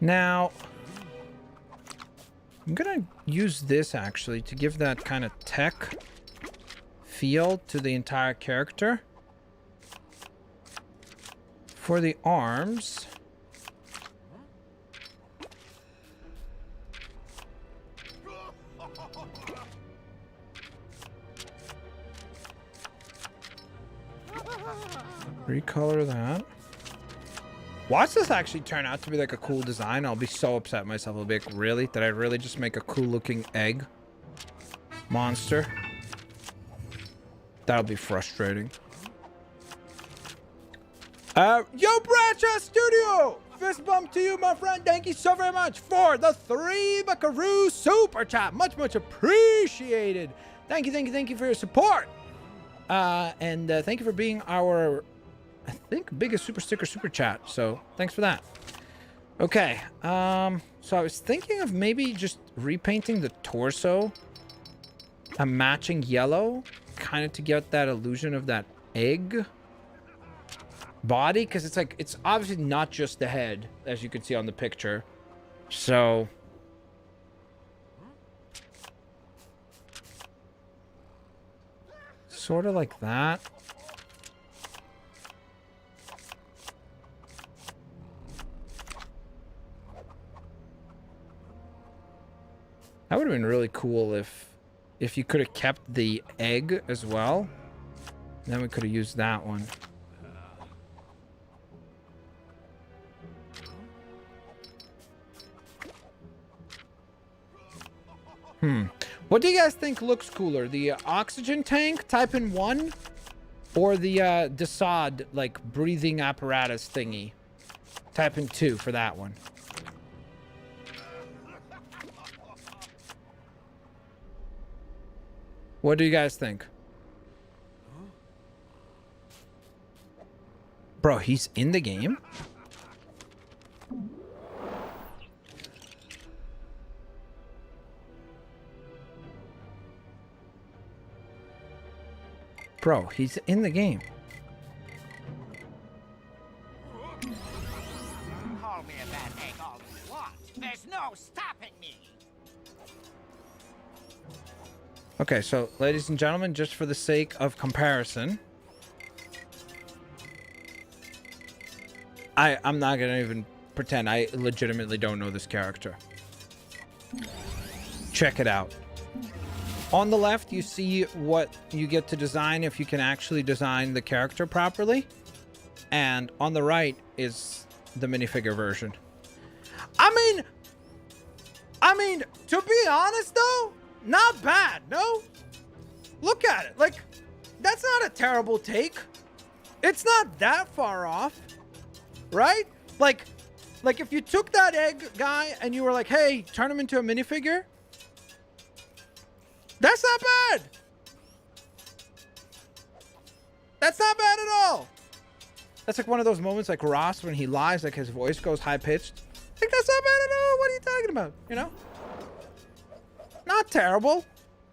Now, I'm gonna use this actually to give that kind of tech feel to the entire character. For the arms, recolor that. Watch this actually turn out to be like a cool design. I'll be so upset myself. I'll be like, really? Did I really just make a cool looking egg monster? That'll be frustrating. Yo, Bradshaw Studio! fist bump to you, my friend. Thank you so very much for the 3 Buckaroo super chat. Much, much appreciated. Thank you for your support. And thank you for being our, I think, biggest super sticker super chat. So thanks for that. Okay. So I was thinking of maybe just repainting the torso a matching yellow, kind of to get that illusion of that egg body, because it's like, it's obviously not just the head, as you can see on the picture. So sort of like that. That would have been really cool if you could have kept the egg as well. Then we could have used that one. What do you guys think looks cooler? The oxygen tank type in 1 or the Desaad like breathing apparatus thingy type in 2 for that one? What do you guys think? Bro, he's in the game? Bro, he's in the game. Call me a bad egg all you want. There's no stopping me. Okay, so ladies and gentlemen, just for the sake of comparison, I'm not gonna even pretend. I legitimately don't know this character. Check it out. On the left, you see what you get to design if you can actually design the character properly. And on the right is the minifigure version. I mean, to be honest though, not bad, no? Look at it. Like, that's not a terrible take. It's not that far off, right? Like if you took that egg guy and you were like, hey, turn him into a minifigure, that's not bad. That's not bad at all. That's like one of those moments like Ross when he lies, like his voice goes high-pitched. Like, that's not bad at all. What are you talking about? You know? Not terrible.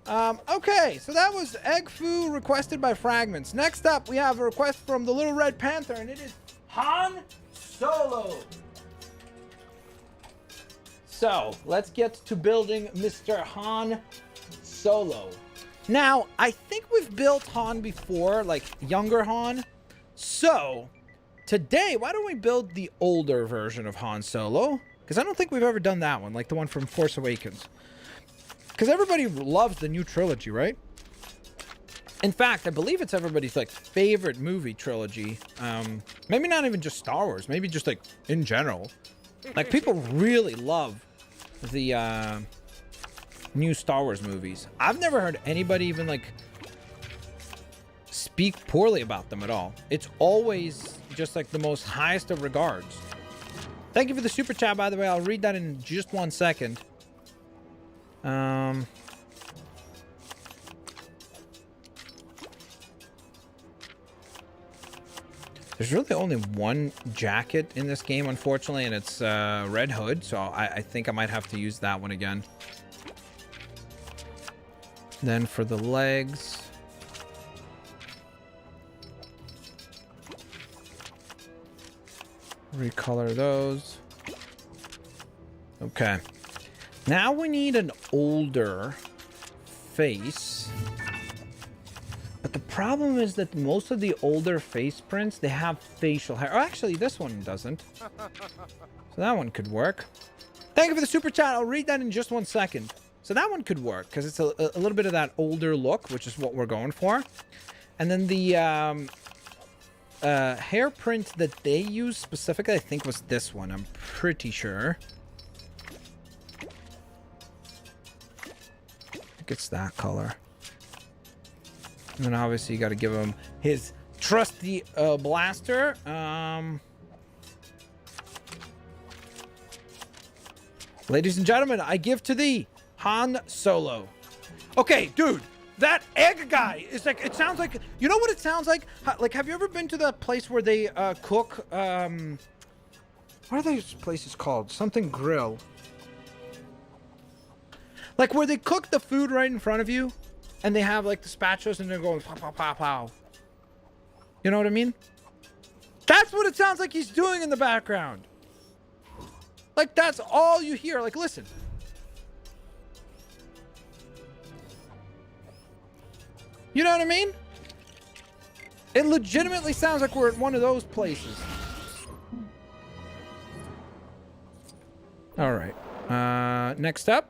Okay, so that was Egg Foo requested by Fragments. Next up, we have a request from the Little Red Panther, and it is Han Solo. So, let's get to building Mr. Han Solo. Now, I think we've built Han before, like younger Han. So, today, why don't we build the older version of Han Solo? Because I don't think we've ever done that one, like the one from Force Awakens. Because everybody loves the new trilogy, right? In fact, I believe it's everybody's like favorite movie trilogy. Maybe not even just Star Wars, maybe just like in general. Like people really love the new Star Wars movies. I've never heard anybody even like speak poorly about them at all. It's always just like the most highest of regards. Thank you for the super chat, by the way. I'll read that in just 1 second. There's really only one jacket in this game, unfortunately, and it's Red Hood, so I think I might have to use that one again. Then for the legs, recolor those. Okay. Now we need an older face. But the problem is that most of the older face prints, they have facial hair. Oh, actually, this one doesn't. So that one could work. Thank you for the super chat. I'll read that in just 1 second. So that one could work because it's a little bit of that older look, which is what we're going for. And then the hair print that they used specifically, I think was this one. I'm pretty sure. I think it's that color. And then obviously you got to give him his trusty blaster. Ladies and gentlemen, I give to thee Han Solo. Okay, dude, that egg guy is like, it sounds like, you know what it sounds like? Like, have you ever been to the place where they cook, what are those places called? Something grill. Like where they cook the food right in front of you and they have like the spatulas and they're going pow, pow, pow, pow. You know what I mean? That's what it sounds like he's doing in the background. Like, that's all you hear. Like, listen. You know what I mean? It legitimately sounds like we're at one of those places. All right. Next up.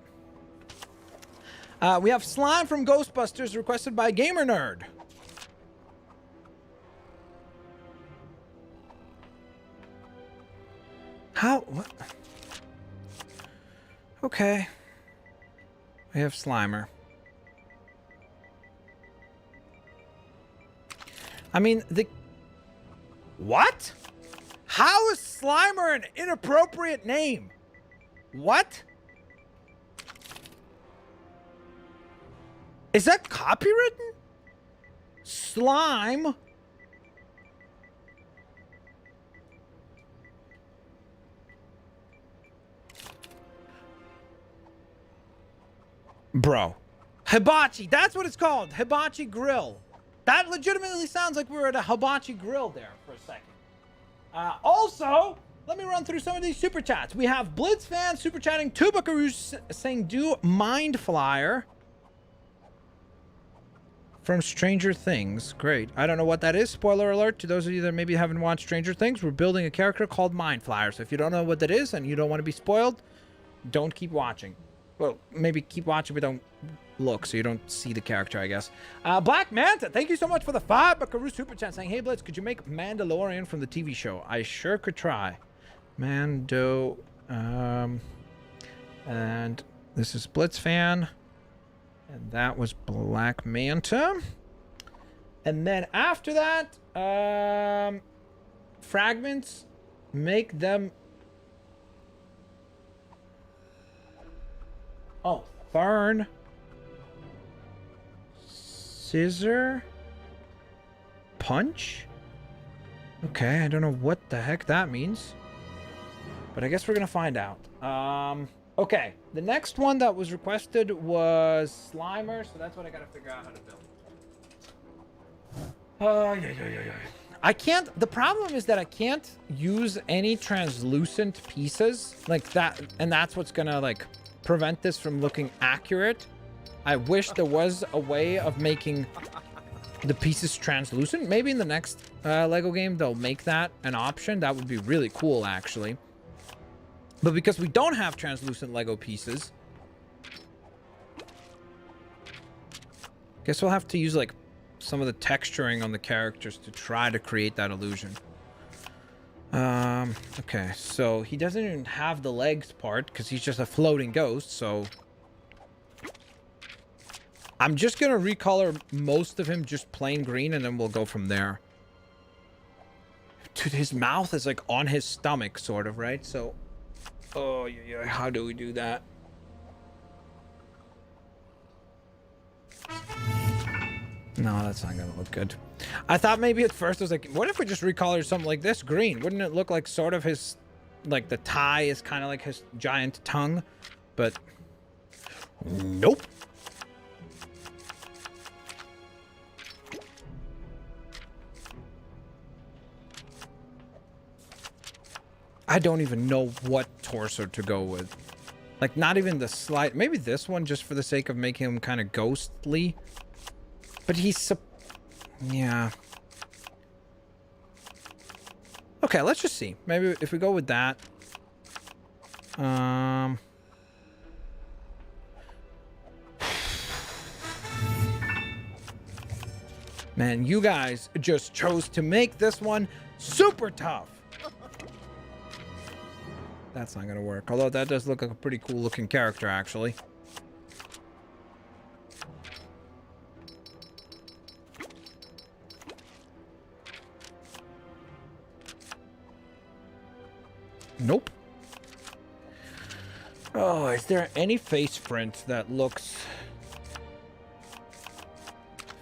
We have Slime from Ghostbusters requested by Gamer Nerd. How? What? Okay. We have Slimer. I mean, What? How is Slimer an inappropriate name? What? Is that copywritten? Slime? Bro. Hibachi. That's what it's called. Hibachi Grill. That legitimately sounds like we're at a hibachi grill there for a second. Also, let me run through some of these super chats. We have Blitz fan super chatting. Two Buckaroos saying, do Mind Flyer from Stranger Things. Great. I don't know what that is. Spoiler alert to those of you that maybe haven't watched Stranger Things. We're building a character called Mind Flyer. So if you don't know what that is and you don't want to be spoiled, don't keep watching. Well, maybe keep watching, but don't look so you don't see the character, I guess. Black Manta, thank you so much for the 5 Buckaroo super chat saying, hey Blitz, could you make Mandalorian from the TV show? I sure could try. Mando, and this is Blitz fan, and that was Black Manta. And then after that, fragments, make them. Oh, Fern. Scissor. Punch? Okay, I don't know what the heck that means. But I guess we're gonna find out. Okay, the next one that was requested was Slimer, so that's what I gotta figure out how to build. I can't, the problem is that I can't use any translucent pieces like that, and that's what's gonna like prevent this from looking accurate. I wish there was a way of making the pieces translucent. Maybe in the next Lego game they'll make that an option. That would be really cool, actually. But because we don't have translucent Lego pieces, guess we'll have to use like some of the texturing on the characters to try to create that illusion. Okay, so he doesn't even have the legs part because he's just a floating ghost, so I'm just gonna recolor most of him just plain green and then we'll go from there. Dude, his mouth is like on his stomach, sort of, right? So, oh yeah, how do we do that? No, that's not gonna look good. I thought maybe at first I was like, what if we just recolor something like this green? Wouldn't it look like sort of his, like the tie is kind of like his giant tongue? But nope. I don't even know what torso to go with. Like, not even the slide. Maybe this one just for the sake of making him kind of ghostly. But he's... yeah. Okay, let's just see. Maybe if we go with that. Man, you guys just chose to make this one super tough. That's not gonna work. Although that does look like a pretty cool looking character, actually. Nope. Oh, is there any face print that looks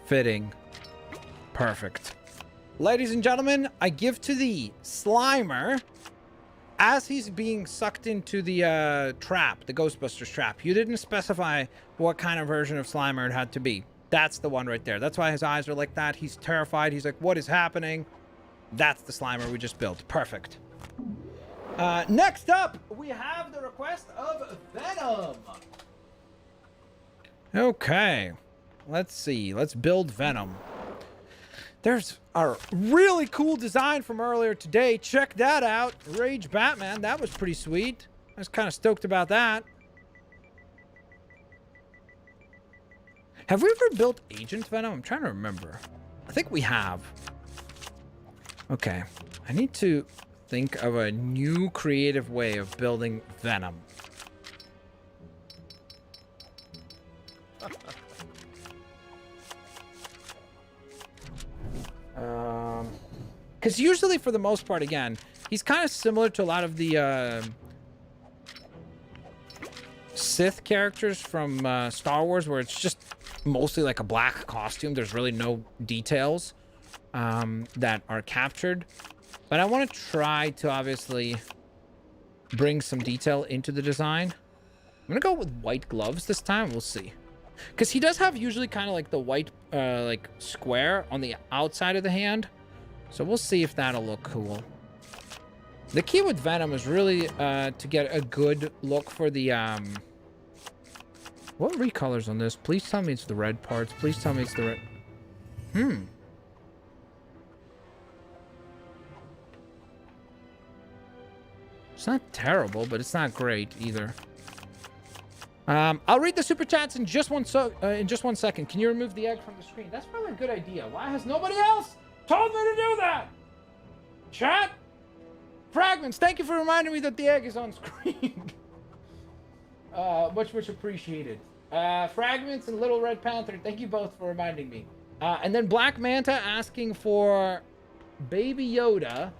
fitting? Perfect. Ladies and gentlemen, I give to the Slimer as he's being sucked into the trap, the Ghostbusters trap. You didn't specify what kind of version of Slimer it had to be. That's the one right there. That's why his eyes are like that. He's terrified. He's like, what is happening? That's the Slimer we just built. Perfect. Next up, we have the request of Venom. Okay. Let's see. Let's build Venom. There's a really cool design from earlier today. Check that out. Rage Batman. That was pretty sweet. I was kind of stoked about that. Have we ever built Agent Venom? I'm trying to remember. I think we have. Okay. I need to think of a new creative way of building Venom. Because usually, for the most part, again, he's kind of similar to a lot of the Sith characters from Star Wars, where it's just mostly like a black costume. There's really no details that are captured. But I want to try to obviously bring some detail into the design. I'm going to go with white gloves this time. We'll see. Because he does have usually kind of like the white like square on the outside of the hand. So we'll see if that'll look cool. The key with Venom is really to get a good look for the... What recolors on this? Please tell me it's the red parts. Please tell me it's the red... It's not terrible, but it's not great either. I'll read the super chats in just one second. Can you remove the egg from the screen? That's probably a good idea. Why has nobody else told me to do that? Chat? Fragments, thank you for reminding me that the egg is on screen. Much appreciated. Fragments and Little Red Panther, thank you both for reminding me. And then Black Manta asking for Baby Yoda.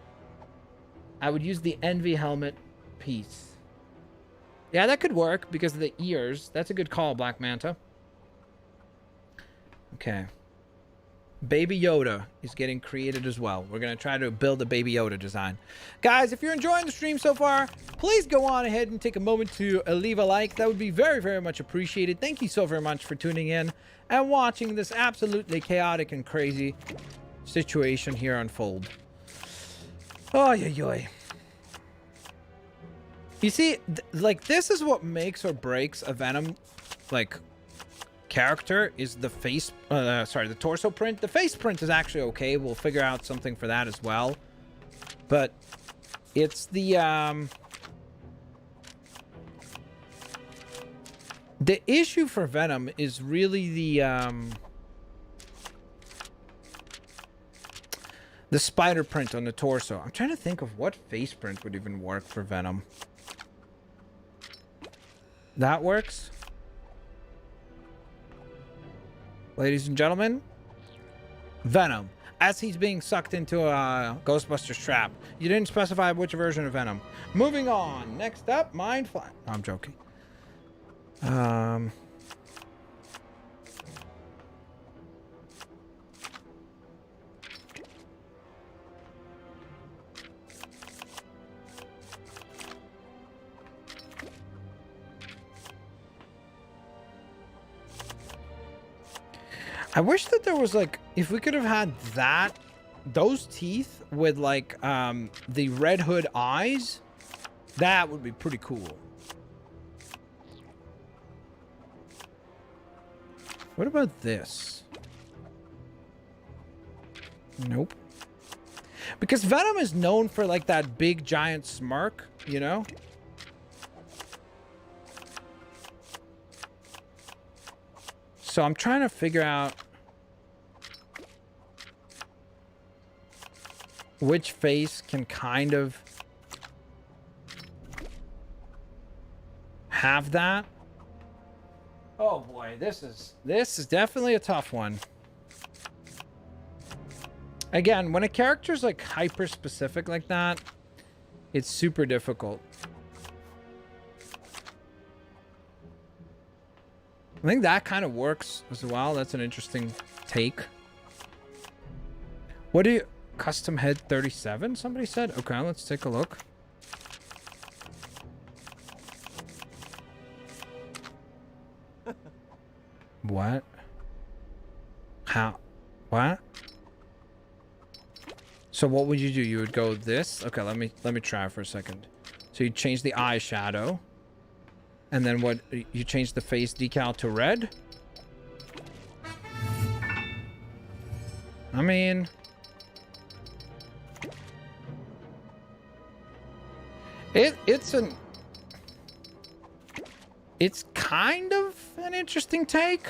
I would use the Envy helmet piece. Yeah, that could work because of the ears. That's a good call, Black Manta. Okay. Baby Yoda is getting created as well. We're going to try to build a Baby Yoda design. Guys, if you're enjoying the stream so far, please go on ahead and take a moment to leave a like. That would be very, very much appreciated. Thank you so very much for tuning in and watching this absolutely chaotic and crazy situation here unfold. Oh, yoy. You see, like, this is what makes or breaks a Venom, like, character, is the face, the torso print. The face print is actually okay. We'll figure out something for that as well. But it's the issue for Venom is really the spider print on the torso. I'm trying to think of what face print would even work for Venom. That works. Ladies and gentlemen, Venom, as he's being sucked into a Ghostbusters trap. You didn't specify which version of Venom. Moving on. Next up, Mind Flash. No, I'm joking. I wish that there was, like, if we could have had those teeth with, like, the Red Hood eyes, that would be pretty cool. What about this? Nope. Because Venom is known for, like, that big giant smirk, you know? So I'm trying to figure out which face can kind of have that. Oh boy, this is definitely a tough one. Again, when a character's like hyper specific like that, it's super difficult. I think that kind of works as well. That's an interesting take. What do you... Custom head 37, somebody said? Okay, let's take a look. What? How? What? So what would you do? You would go this? Okay, let me try for a second. So you change the eyeshadow. And then what? You change the face decal to red? I mean... It's kind of an interesting take.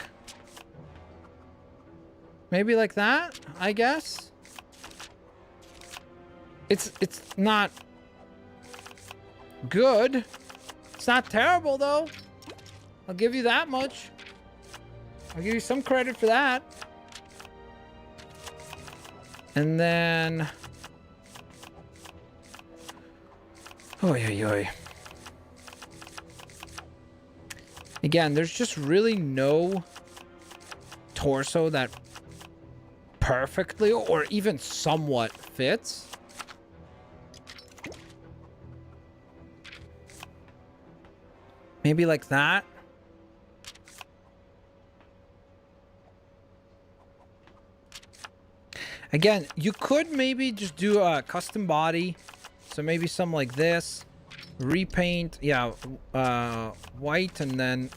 Maybe like that, I guess. It's not good. It's not terrible though. I'll give you that much. I'll give you some credit for that. And then oy. Again, there's just really no torso that perfectly or even somewhat fits. Maybe like that. Again, you could maybe just do a custom body. So maybe something like this. Repaint, yeah, white, and then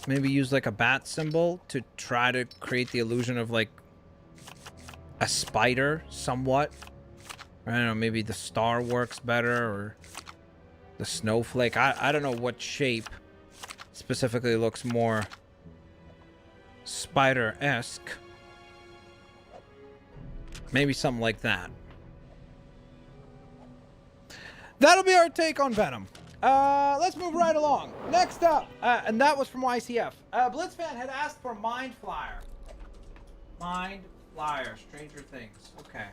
maybe use like a bat symbol to try to create the illusion of like a spider somewhat. I don't know, maybe the star works better, or the snowflake. I don't know what shape specifically looks more spider-esque. Maybe something like that. That'll be our take on Venom. Let's move right along. Next up, and that was from YCF. Blitzfan had asked for Mind Flyer. Mind Flyer, Stranger Things. Okay.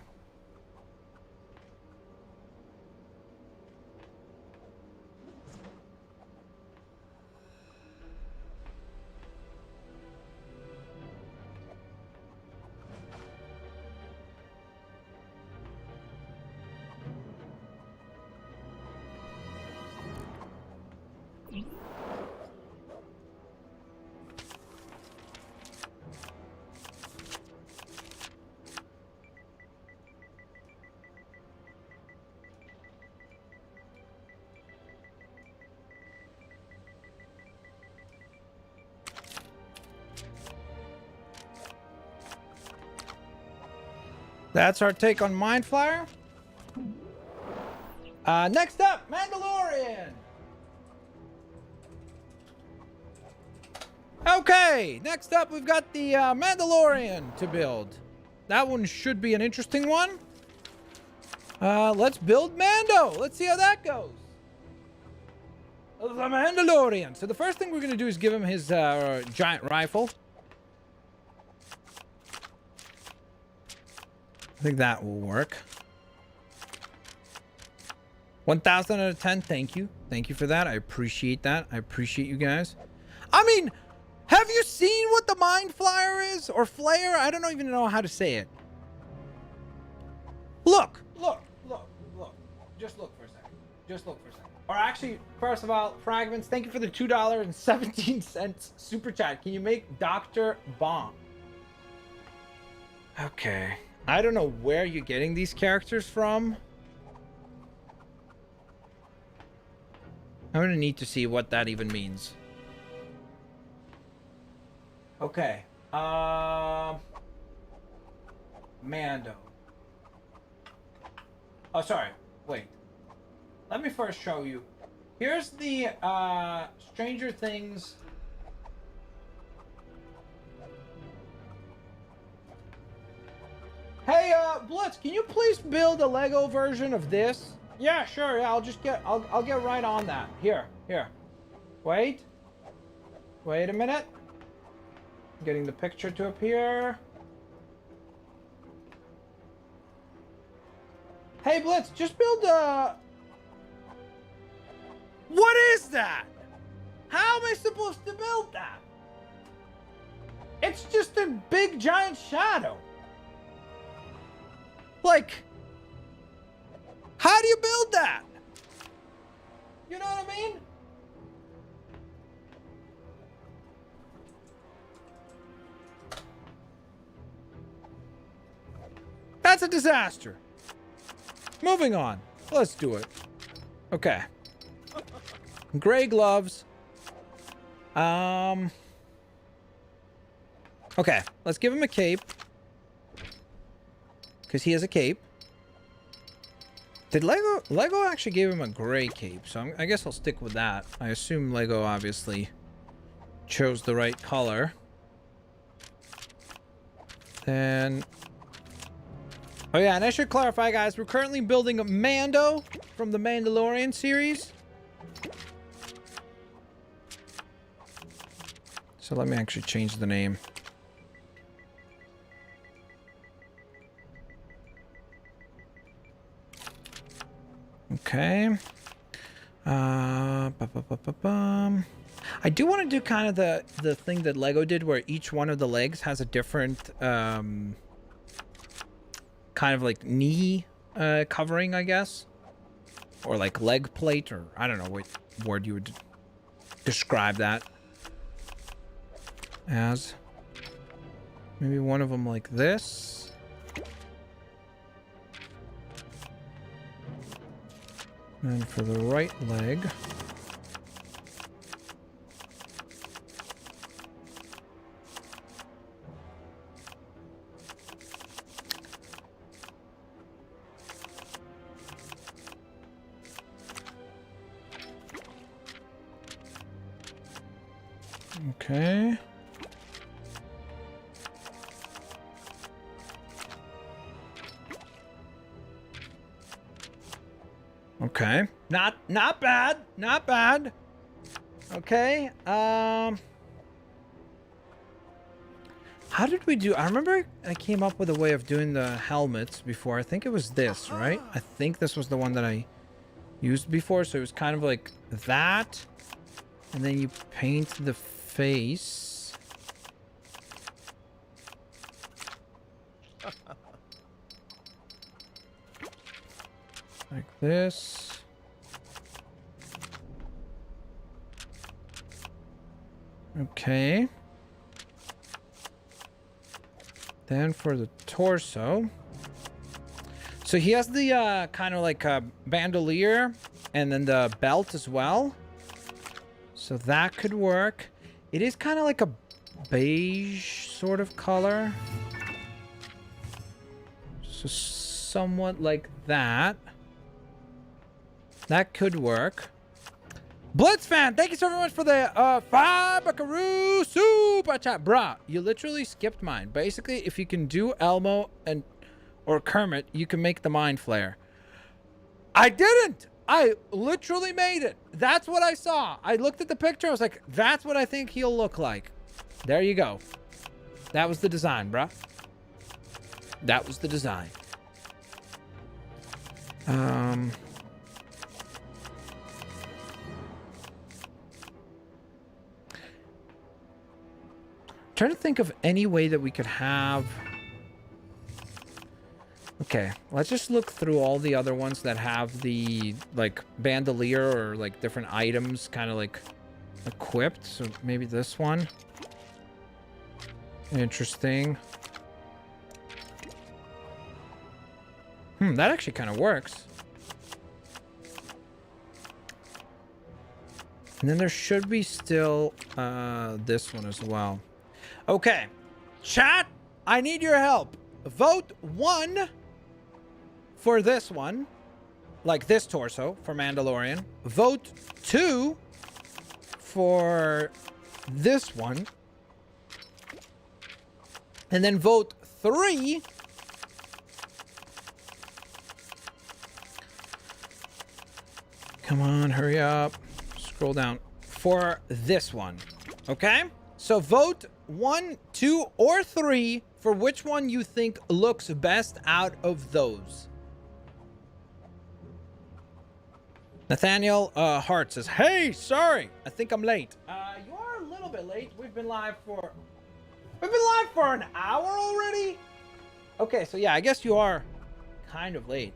That's our take on Mind Flyer. Next up, Mandalorian. Okay, next up we've got the Mandalorian to build. That one should be an interesting one. Let's build Mando. Let's see how that goes. The Mandalorian. So the first thing we're going to do is give him his giant rifle. I think that will work. 1,000 out of 10. Thank you. Thank you for that. I appreciate that. I appreciate you guys. I mean, have you seen what the Mind Flyer is? Or Flare? I don't even know how to say it. Look. Just look for a second. Just look for a second. Or actually, first of all, Fragments, thank you for the $2.17 super chat. Can you make Dr. Bomb? Okay. I don't know where you're getting these characters from. I'm gonna need to see what that even means. Okay. Mando. Oh, sorry. Wait. Let me first show you. Here's the Stranger Things. Hey, Blitz, can you please build a Lego version of this? Yeah, sure. Yeah, I'll get right on that. Here. Wait a minute. Getting the picture to appear. Hey, Blitz, just build a... What is that? How am I supposed to build that? It's just a big giant shadow. Like, how do you build that? You know what I mean? That's a disaster. Moving on. Let's do it. Okay. Gray gloves. Okay, let's give him a cape. Because he has a cape. Did Lego actually gave him a gray cape, so I guess I'll stick with that. I assume Lego obviously chose the right color. Then... Oh yeah, and I should clarify, guys, we're currently building a Mando from the Mandalorian series. So let me actually change the name. Okay. I do want to do kind of the thing that Lego did where each one of the legs has a different kind of like knee covering, I guess. Or like leg plate, or I don't know what word you would describe that as. Maybe one of them like this. And for the right leg. Okay. Okay. Not bad. Not bad. Okay. How did we do? I remember I came up with a way of doing the helmets before. I think it was this, right? I think this was the one that I used before. So it was kind of like that. And then you paint the face. Like this. Okay. Then for the torso. So he has the kind of like a bandolier and then the belt as well. So that could work. It is kind of like a beige sort of color. So somewhat like that. That could work. Blitzfan, thank you so very much for the 5 buckaroo super chat. Bruh, you literally skipped mine. Basically, if you can do Elmo or Kermit, you can make the Mind Flare. I didn't! I literally made it. That's what I saw. I looked at the picture. I was like, that's what I think he'll look like. There you go. That was the design, bruh. That was the design. Trying to think of any way that we could have... Okay, let's just look through all the other ones that have the, like, bandolier or, like, different items kind of, like, equipped. So maybe this one. Interesting. That actually kind of works. And then there should be still this one as well. Okay, chat, I need your help. Vote 1 for this one, like this torso for Mandalorian. Vote 2 for this one. And then vote 3 come on, hurry up. Scroll down for this one. Okay? So vote 1, 2, or 3 for which one you think looks best out of those. Nathaniel Hart says, hey, sorry, I think I'm late. You are a little bit late. We've been live for We've been live for an hour already? Okay, so yeah, I guess you are kind of late.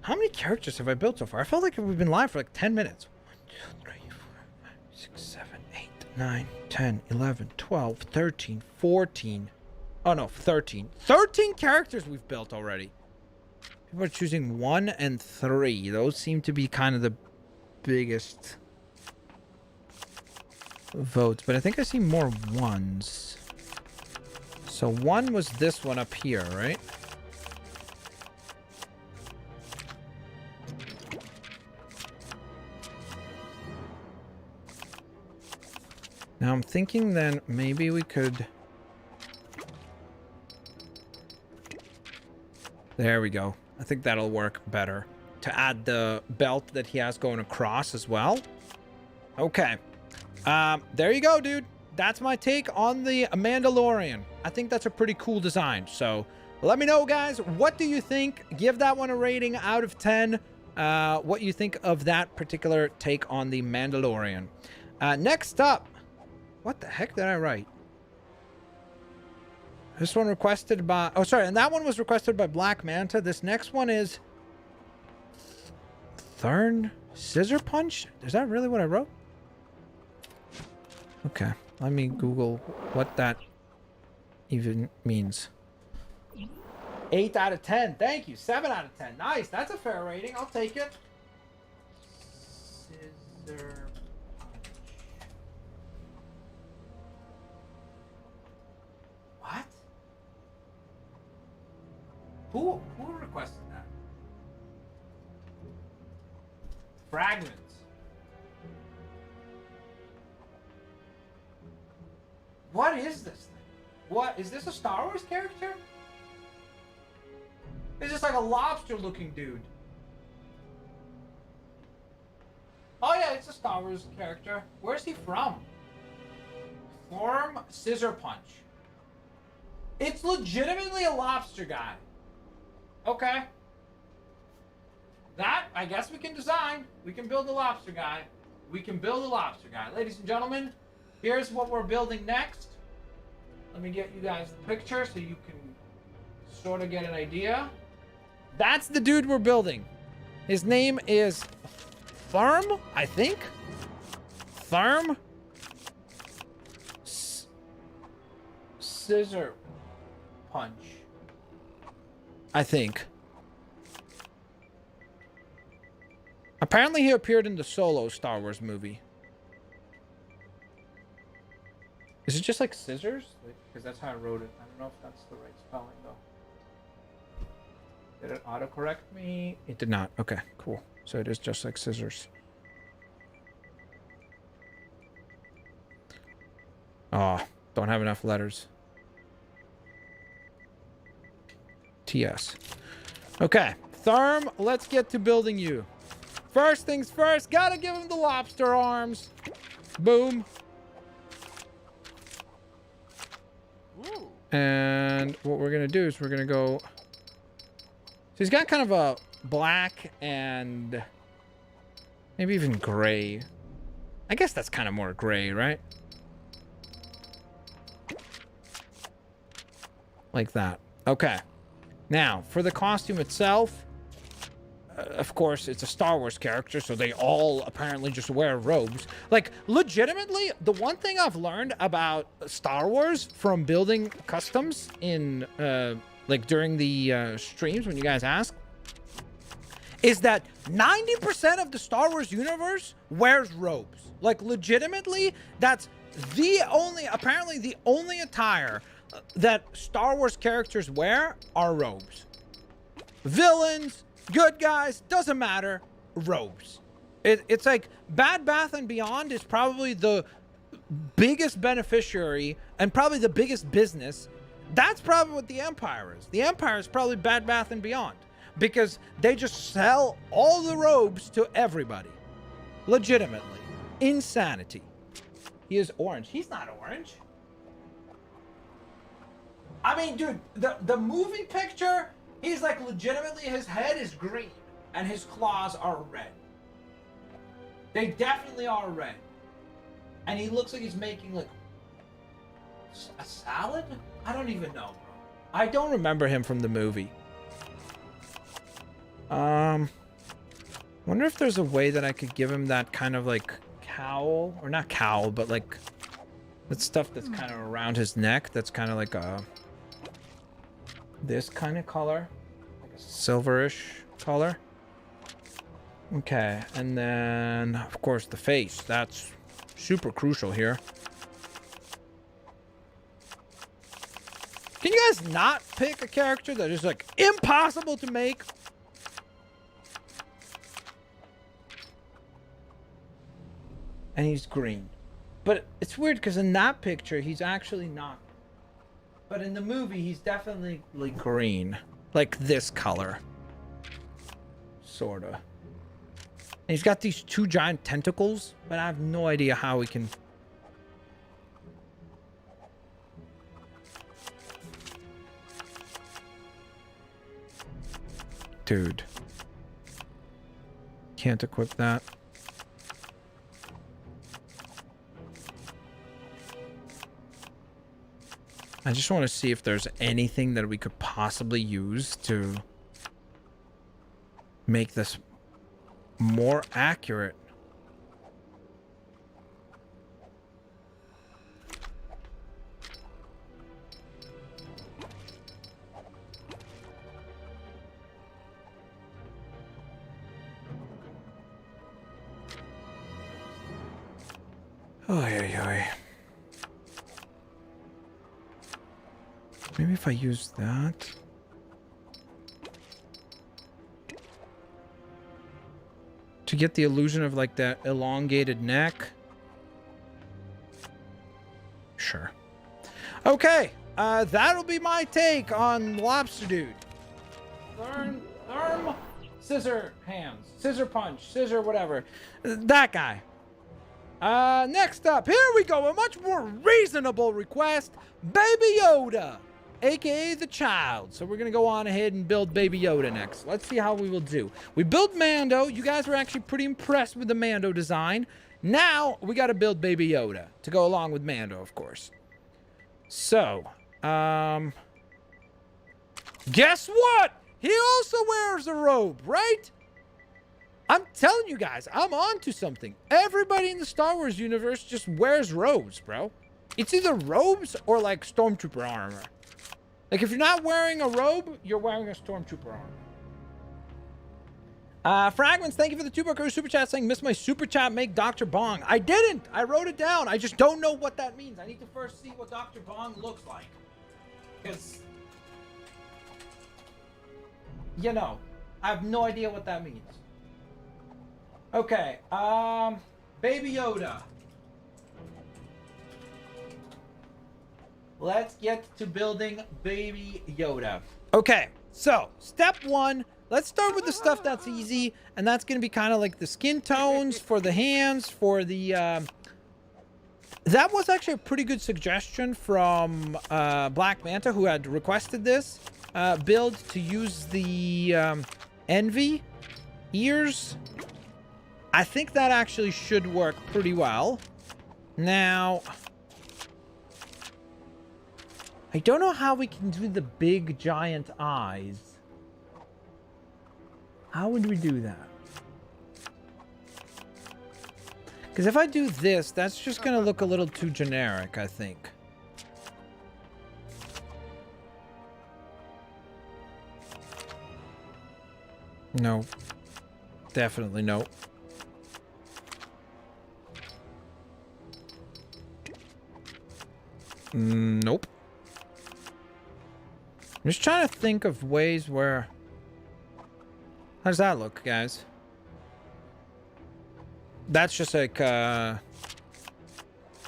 How many characters have I built so far? I felt like we've been live for like 10 minutes. 1, 2, 3, 4, 5, 6, 7, 8, 9, 10, 11, 12, 13, 14. Oh no, 13. 13 characters we've built already. People are choosing 1 and 3. Those seem to be kind of the biggest votes, but I think I see more 1s. So 1 was this one up here, right? Now I'm thinking then maybe we could... There we go. I think that'll work better. To add the belt that he has going across as well. Okay. There you go, dude. That's my take on the Mandalorian. I think that's a pretty cool design. So let me know, guys. What do you think? Give that one a rating out of 10. What you think of that particular take on the Mandalorian. Next up. What the heck did I write? This one requested by... Oh, sorry. And that one was requested by Black Manta. This next one is... Thurn Scissor Punch? Is that really what I wrote? Okay. Let me Google what that even means. 8 out of 10. Thank you. 7 out of 10. Nice. That's a fair rating. I'll take it. Scissor... What? Who requested that? Fragments. What is this thing? What is this, a Star Wars character? It's just like a lobster looking dude. Oh yeah, it's a Star Wars character. Where's he from? Form Scissor Punch. It's legitimately a lobster guy. Okay. That, I guess we can design. We can build a lobster guy. We can build a lobster guy. Ladies and gentlemen, here's what we're building next. Let me get you guys the picture so you can sort of get an idea. That's the dude we're building. His name is Therm, I think. Therm. Scissor Punch. I think. Apparently he appeared in the Solo Star Wars movie. Is it just like scissors? Because that's how I wrote it. I don't know if that's the right spelling though. Did it autocorrect me? It did not. Okay, cool. So it is just like scissors. Oh, don't have enough letters. TS. Okay, Therm, let's get to building you. First things first, gotta give him the lobster arms. Boom. Ooh. And what we're gonna do is we're gonna go... So he's got kind of a black and maybe even gray. I guess that's kind of more gray, right? Like that. Okay. Now, for the costume itself, of course, it's a Star Wars character, so they all apparently just wear robes. Like, legitimately, the one thing I've learned about Star Wars from building customs in, like, during the streams when you guys ask, is that 90% of the Star Wars universe wears robes. Like, legitimately, that's apparently the only attire that Star Wars characters wear are robes. Villains, good guys, doesn't matter, robes. It's like Bad Bath & Beyond is probably the biggest beneficiary and probably the biggest business. That's probably what the Empire is. The Empire is probably Bad Bath & Beyond because they just sell all the robes to everybody. Legitimately. Insanity. He is orange. He's not orange. I mean, dude, the movie picture, he's like legitimately, his head is green and his claws are red. They definitely are red. And he looks like he's making like A salad? I don't even know. I don't remember him from the movie. Wonder if there's a way that I could give him that kind of like cowl, or not cowl, but like that stuff that's kind of around his neck. That's kind of like a this kind of color, like a silverish color. Okay, and then of course the face. That's super crucial here. Can you guys not pick a character that is like impossible to make? And he's green. But it's weird because in that picture, he's actually not. But in the movie, he's definitely like green. Like this color. Sorta. And he's got these two giant tentacles, but I have no idea how we can... Dude. Can't equip that. I just want to see if there's anything that we could possibly use to make this more accurate. Oy, oy, oy. Maybe if I use that. To get the illusion of like that elongated neck. Sure. Okay. That'll be my take on Lobster Dude. Thurm, scissor hands, scissor punch, scissor whatever. That guy. Next up, here we go. A much more reasonable request. Baby Yoda, aka the child. So we're gonna go on ahead and build Baby Yoda next. Let's see how we will do. We built Mando. You guys were actually pretty impressed with the Mando design. Now we got to build Baby Yoda to go along with Mando, of course. So, guess what? He also wears a robe, right? I'm telling you guys, I'm on to something. Everybody in the Star Wars universe just wears robes, bro. It's either robes or like stormtrooper armor. Like if you're not wearing a robe, you're wearing a stormtrooper armor. Fragments, thank you for the $2 super chat saying, miss my super chat, make Dr. Bong. I didn't. I wrote it down. I just don't know what that means. I need to first see what Dr. Bong looks like. Because, you know, I have no idea what that means. Okay, Baby Yoda. Let's get to building Baby Yoda. Okay, so step one, let's start with the stuff that's easy, and that's gonna be kind of like the skin tones for the hands, for the, that was actually a pretty good suggestion from, Black Manta, who had requested this, build to use the, Envy ears. I think that actually should work pretty well. Now, I don't know how we can do the big giant eyes. How would we do that? Because if I do this, that's just going to look a little too generic, I think. No. Definitely no. Nope. I'm just trying to think of ways where... How does that look, guys? That's just like, I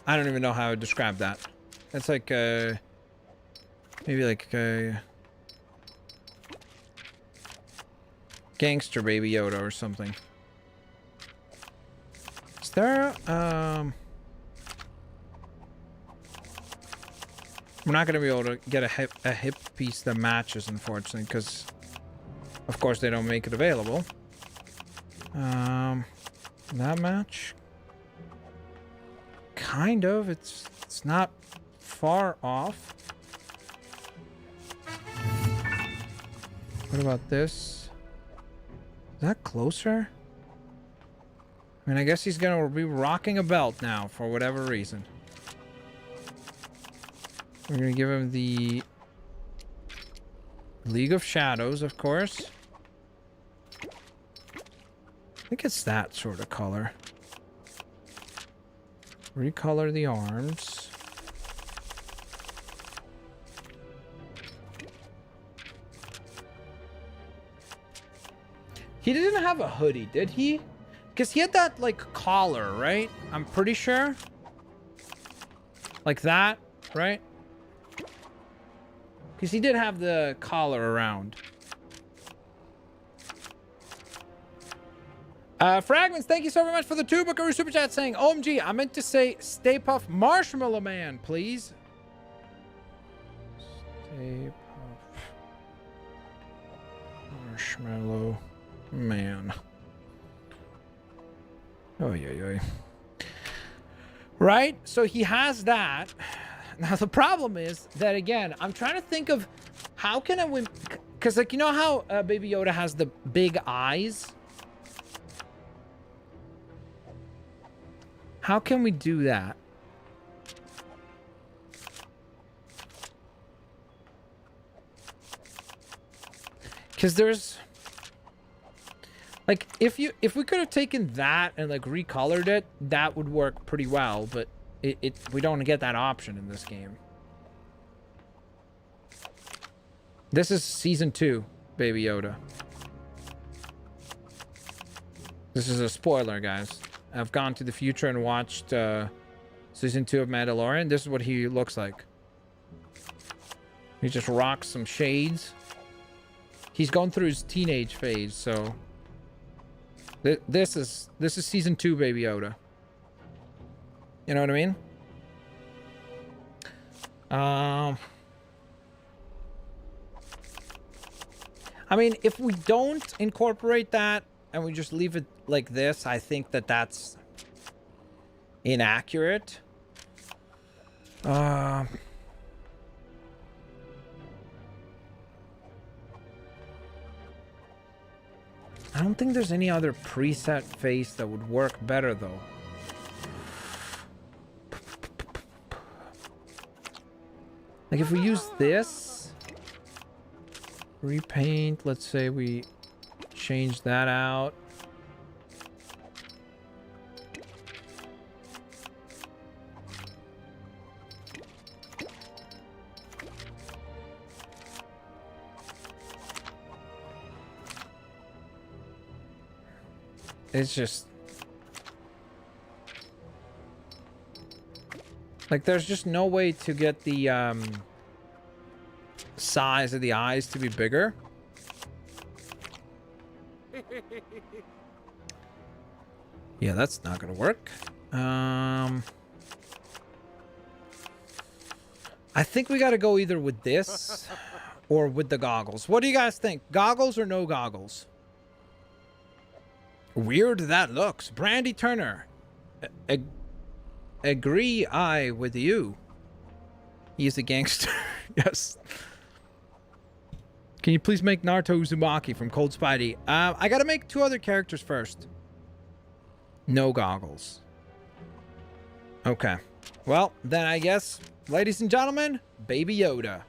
don't even know how to describe that. That's like, maybe like, gangster Baby Yoda or something. Is there, we're not going to be able to get a hip piece that matches, unfortunately, because, of course, they don't make it available. That match? Kind of. It's not far off. What about this? Is that closer? I mean, I guess he's gonna be rocking a belt now for whatever reason. We're gonna give him the League of Shadows, of course. I think it's that sort of color. Recolor the arms. He didn't have a hoodie, did he? Because he had that, like, collar, right? I'm pretty sure. Like that, right? Because he did have the collar around. Fragments, thank you so very much for the 2 Buckaroo Super Chat saying, OMG, I meant to say Stay Puft Marshmallow Man, please. Stay Puft Marshmallow Man. Oh, yeah. Right? So he has that. Now, the problem is that, again, I'm trying to think of how can I win... Because, like, you know how Baby Yoda has the big eyes? How can we do that? Because there's... Like, if we could have taken that and, like, recolored it, that would work pretty well, but we don't get that option in this game. This is Season 2, Baby Yoda. This is a spoiler, guys. I've gone to the future and watched Season 2 of Mandalorian. This is what he looks like. He just rocks some shades. He's going through his teenage phase, so... This is Season 2 Baby Yoda. You know what I mean? I mean, if we don't incorporate that and we just leave it like this, I think that that's inaccurate. I don't think there's any other preset face that would work better, though. Like, if we use this, repaint, let's say we change that out. It's just... Like, there's just no way to get the, size of the eyes to be bigger. Yeah, that's not gonna work. I think we gotta go either with this or with the goggles. What do you guys think? Goggles or no goggles? Weird that looks. Brandy Turner. Agree I with you. He's a gangster. Yes. Can you please make Naruto Uzumaki from Cold Spidey? I gotta make 2 other characters first. No goggles. Okay. Well, then I guess, ladies and gentlemen, Baby Yoda.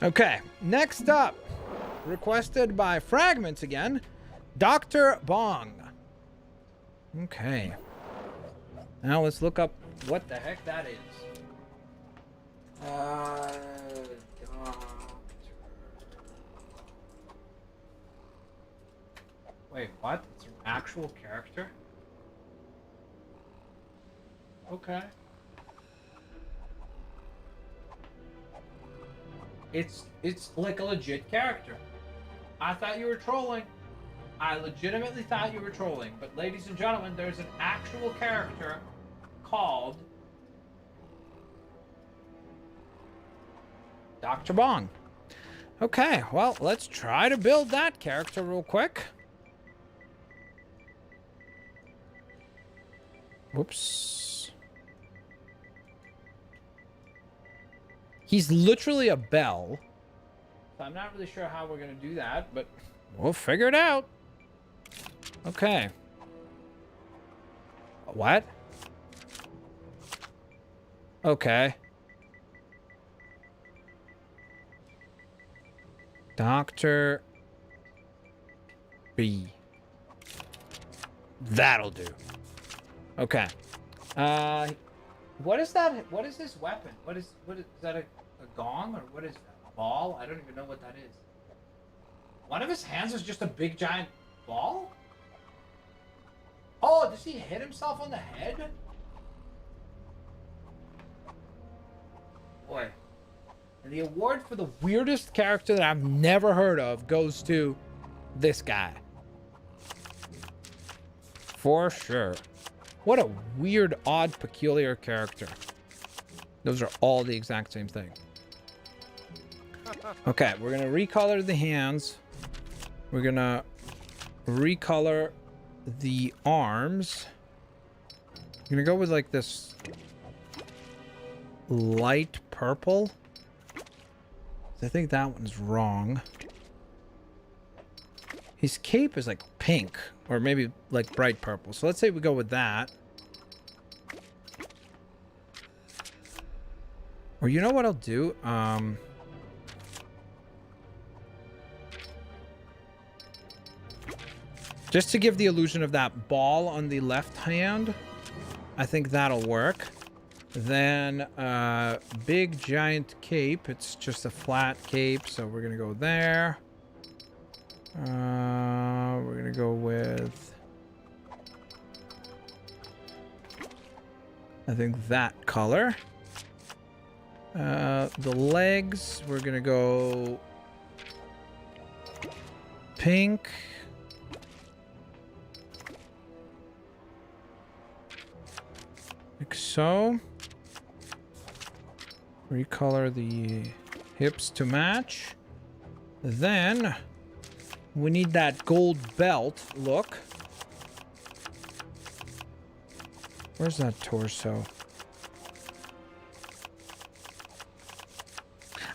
Okay. Next up, requested by Fragments again, Dr. Bong. Okay. Now let's look up what the heck that is. Wait, what? It's an actual character? Okay. It's like a legit character. I thought you were trolling. I legitimately thought you were trolling. But ladies and gentlemen, there's an actual character called Dr. Bong. Okay, well, let's try to build that character real quick. Whoops. He's literally a bell. So I'm not really sure how we're going to do that, but we'll figure it out. Okay. What? Okay. Dr. B. That'll do. Okay. What is that? What is this weapon? What is that a gong or what is that? A ball? I don't even know what that is. One of his hands is just a big giant ball? Oh, does he hit himself on the head? Boy. And the award for the weirdest character that I've never heard of goes to this guy. For sure. What a weird, odd, peculiar character. Those are all the exact same thing. Okay, we're gonna recolor the hands. We're gonna recolor the arms. I'm gonna go with like this light purple. I think that one's wrong. His cape is like pink or maybe like bright purple. So let's say we go with that. Or you know what I'll do? Just to give the illusion of that ball on the left hand, I think that'll work. Then big giant cape. It's just a flat cape, so we're gonna go there. We're gonna go with, I think, that color. The legs, we're gonna go pink. Like so. Recolor the hips to match. Then we need that gold belt look. Where's that torso?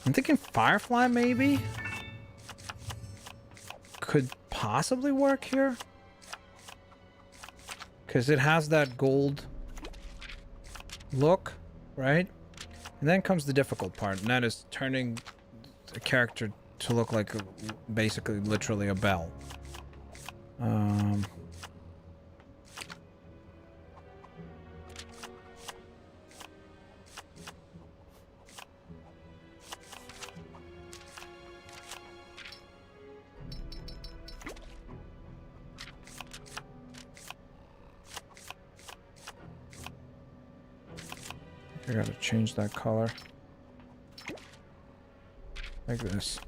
I'm thinking Firefly maybe could possibly work here, because it has that gold look, right? And then comes the difficult part, and that is turning the character to look like basically literally a bell. I gotta change that color. Like this.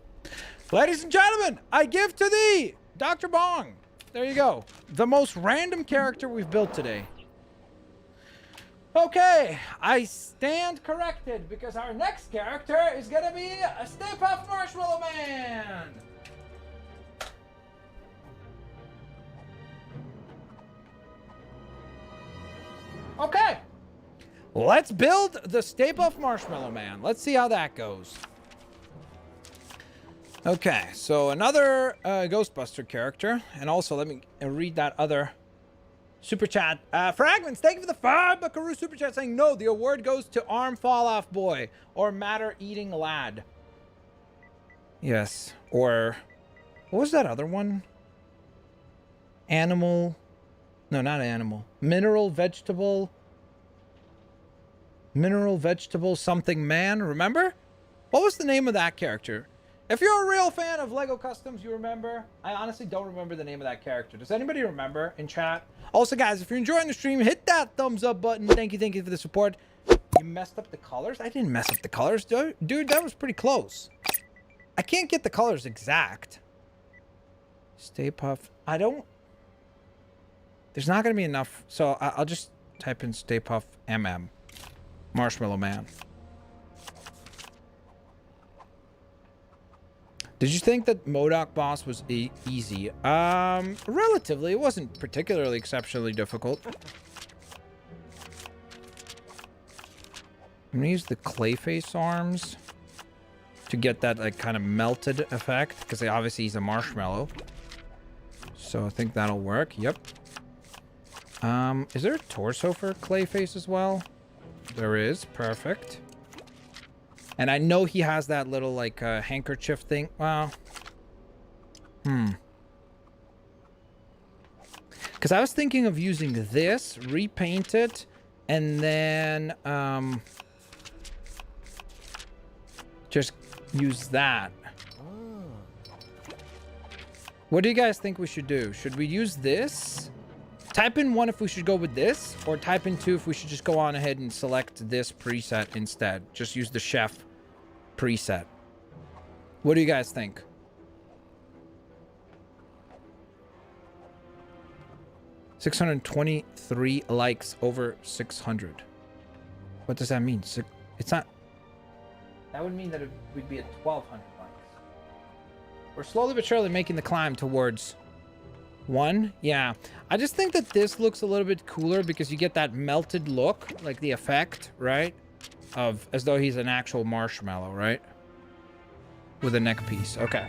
Ladies and gentlemen, I give to thee, Dr. Bong. There you go. The most random character we've built today. Okay, I stand corrected because our next character is gonna be a Stay Puft Marshmallow Man. Okay. Let's build the Stay Puft Marshmallow Man. Let's see how that goes. Okay, so another Ghostbuster character. And also, let me read that other super chat. Fragments, thank you for the 5 Buckaroo super chat saying, no, the award goes to Arm Fall Off Boy or Matter Eating Lad. Yes, or what was that other one? Animal. No, not animal. Mineral vegetable something man, remember? What was the name of that character? If you're a real fan of Lego Customs, you remember. I honestly don't remember the name of that character. Does anybody remember in chat? Also, guys, if you're enjoying the stream, hit that thumbs up button. Thank you for the support. You messed up the colors? I didn't mess up the colors, dude. That was pretty close. I can't get the colors exact. Stay Puft. I don't. There's not going to be enough. So I'll just type in Stay Puft MM. Marshmallow Man. Did you think that MODOK boss was easy? Relatively. It wasn't particularly exceptionally difficult. I'm gonna use the Clayface arms. to get that like kind of melted effect, because obviously he's a marshmallow. So I think that'll work. Yep. Is there a torso for Clayface as well? There is. Perfect. And I know he has that little like handkerchief thing. Well, because I was thinking of using this, repaint it, and then just use that. What do you guys think we should do? Should we use this? Type in 1 if we should go with this, or type in 2 if we should just go on ahead and select this preset instead. Just use the chef preset. What do you guys think? $623 likes over 600. What does that mean? It's not. That would mean that it would be at 1,200 likes. We're slowly but surely making the climb towards 1. Yeah, I just think that this looks a little bit cooler because you get that melted look, like the effect, right? Of as though he's an actual marshmallow, right? With a neck piece. Okay.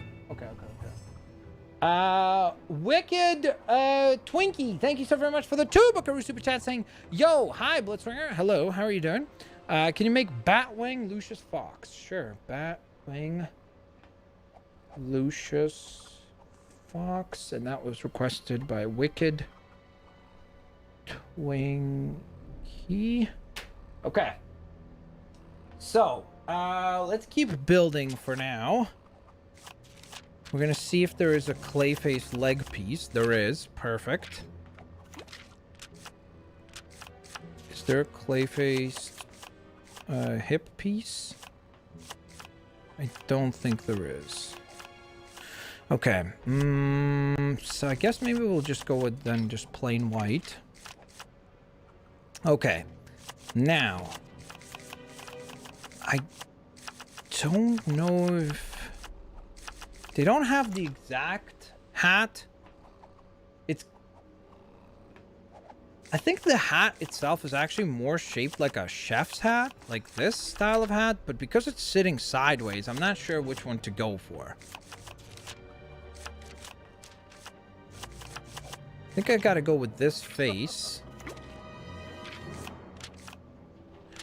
Wicked Twinkie, thank you so very much for the 2 Buckaroo super chat saying, yo, hi Blitzwinger, hello, how are you doing? Can you make Batwing Lucius Fox? Sure, Batwing Lucius Fox, and that was requested by Wicked Twinkie. Okay, so let's keep building for now. We're gonna see if there is a Clayface leg piece. There is. Perfect. Is there a Clayface hip piece? I don't think there is. Okay. So I guess maybe we'll just go with then just plain white. Okay. Now, I don't know if they don't have the exact hat. I think the hat itself is actually more shaped like a chef's hat, like this style of hat, but because it's sitting sideways, I'm not sure which one to go for. I think I gotta go with this face.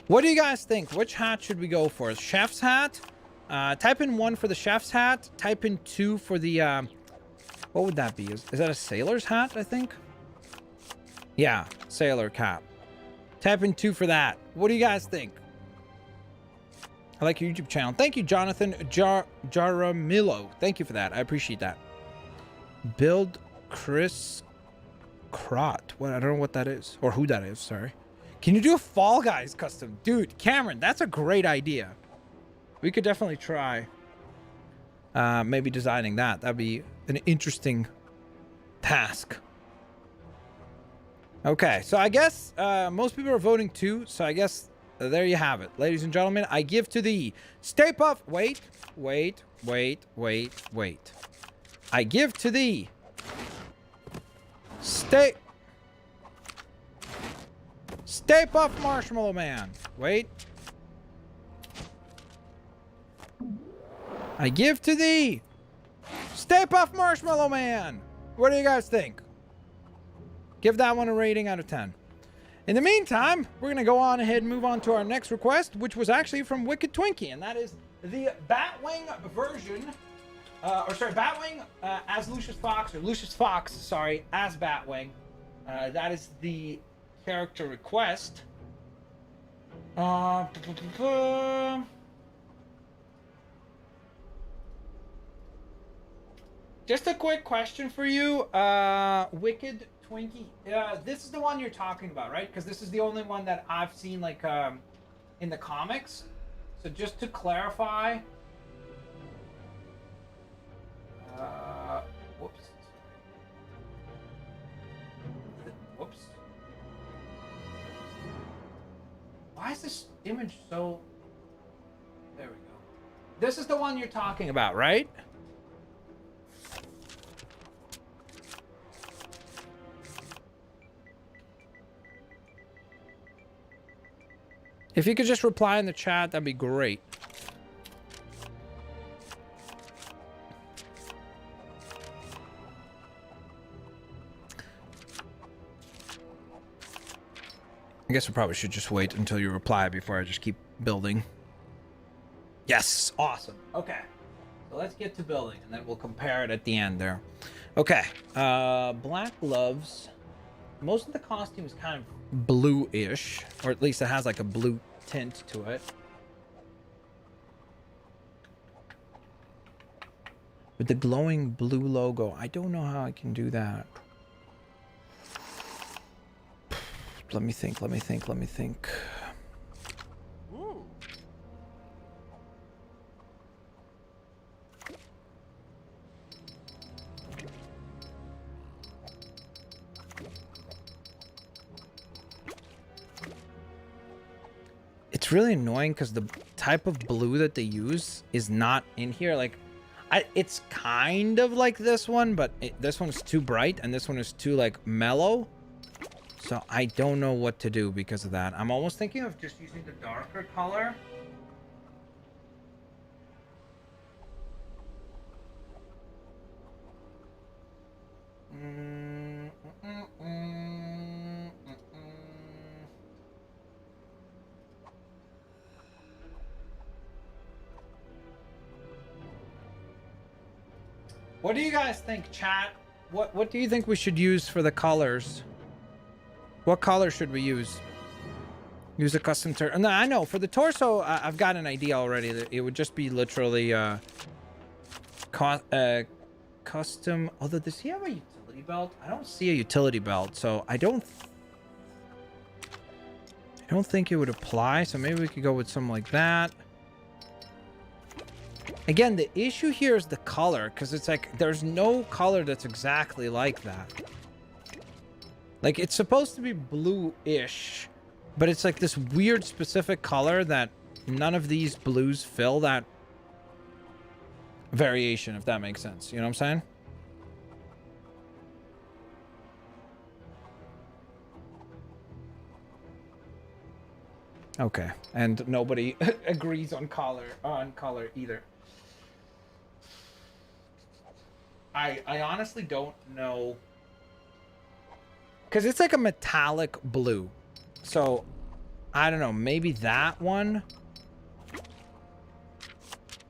What do you guys think? Which hat should we go for? Chef's hat? Type in 1 for the chef's hat. Type in 2 for the, what would that be? Is that a sailor's hat, I think? Yeah, sailor cap. Type in 2 for that. What do you guys think? I like your YouTube channel. Thank you, Jonathan Jaramillo. Thank you for that. I appreciate that. Build Chris Crot. What? I don't know what that is. Or who that is, sorry. Can you do a Fall Guys custom? Dude, Cameron, that's a great idea. We could definitely try maybe designing that. That'd be an interesting task. Okay, so I guess most people are voting 2, so I guess there you have it. Ladies and gentlemen, I give to the Stay Puft. Wait. I give to the Stay Puft Marshmallow Man. Wait. I give to thee Stay Puft Marshmallow Man. What do you guys think? Give that one a rating out of 10. In the meantime, we're going to go on ahead and move on to our next request, which was actually from Wicked Twinkie, and that is the Batwing version, Batwing as Lucius Fox, or Lucius Fox, sorry, as Batwing. That is the character request. Just a quick question for you, Wicked Twinkie. This is the one you're talking about, right? Because this is the only one that I've seen, like, in the comics. So just to clarify... whoops. Whoops. Why is this image so... There we go. This is the one you're talking about, right? If you could just reply in the chat, that'd be great. I guess I probably should just wait until you reply before I just keep building. Yes, awesome. Okay, so let's get to building, and then we'll compare it at the end there. Okay, black gloves. Most of the costume is kind of blue-ish, or at least it has like a blue tint to it. With the glowing blue logo, I don't know how I can do that. Let me think. Ooh. It's really annoying because the type of blue that they use is not in here. Like, it's kind of like this one, but this one's too bright and this one is too like mellow. So I don't know what to do because of that. I'm almost thinking of just using the darker color. What do you guys think, chat? What do you think we should use for the colors? What color should we use? Use a custom No, I know. For the torso, I've got an idea already. That it would just be literally custom. Although, does he have a utility belt? I don't see a utility belt, so I don't think it would apply. So maybe we could go with something like that. Again, the issue here is the color, because it's like there's no color that's exactly like that. Like, it's supposed to be blue-ish, but it's like this weird specific color that none of these blues fill that variation, if that makes sense. You know what I'm saying? Okay, and nobody agrees on color either. I honestly don't know, because it's like a metallic blue, so I don't know, maybe that one,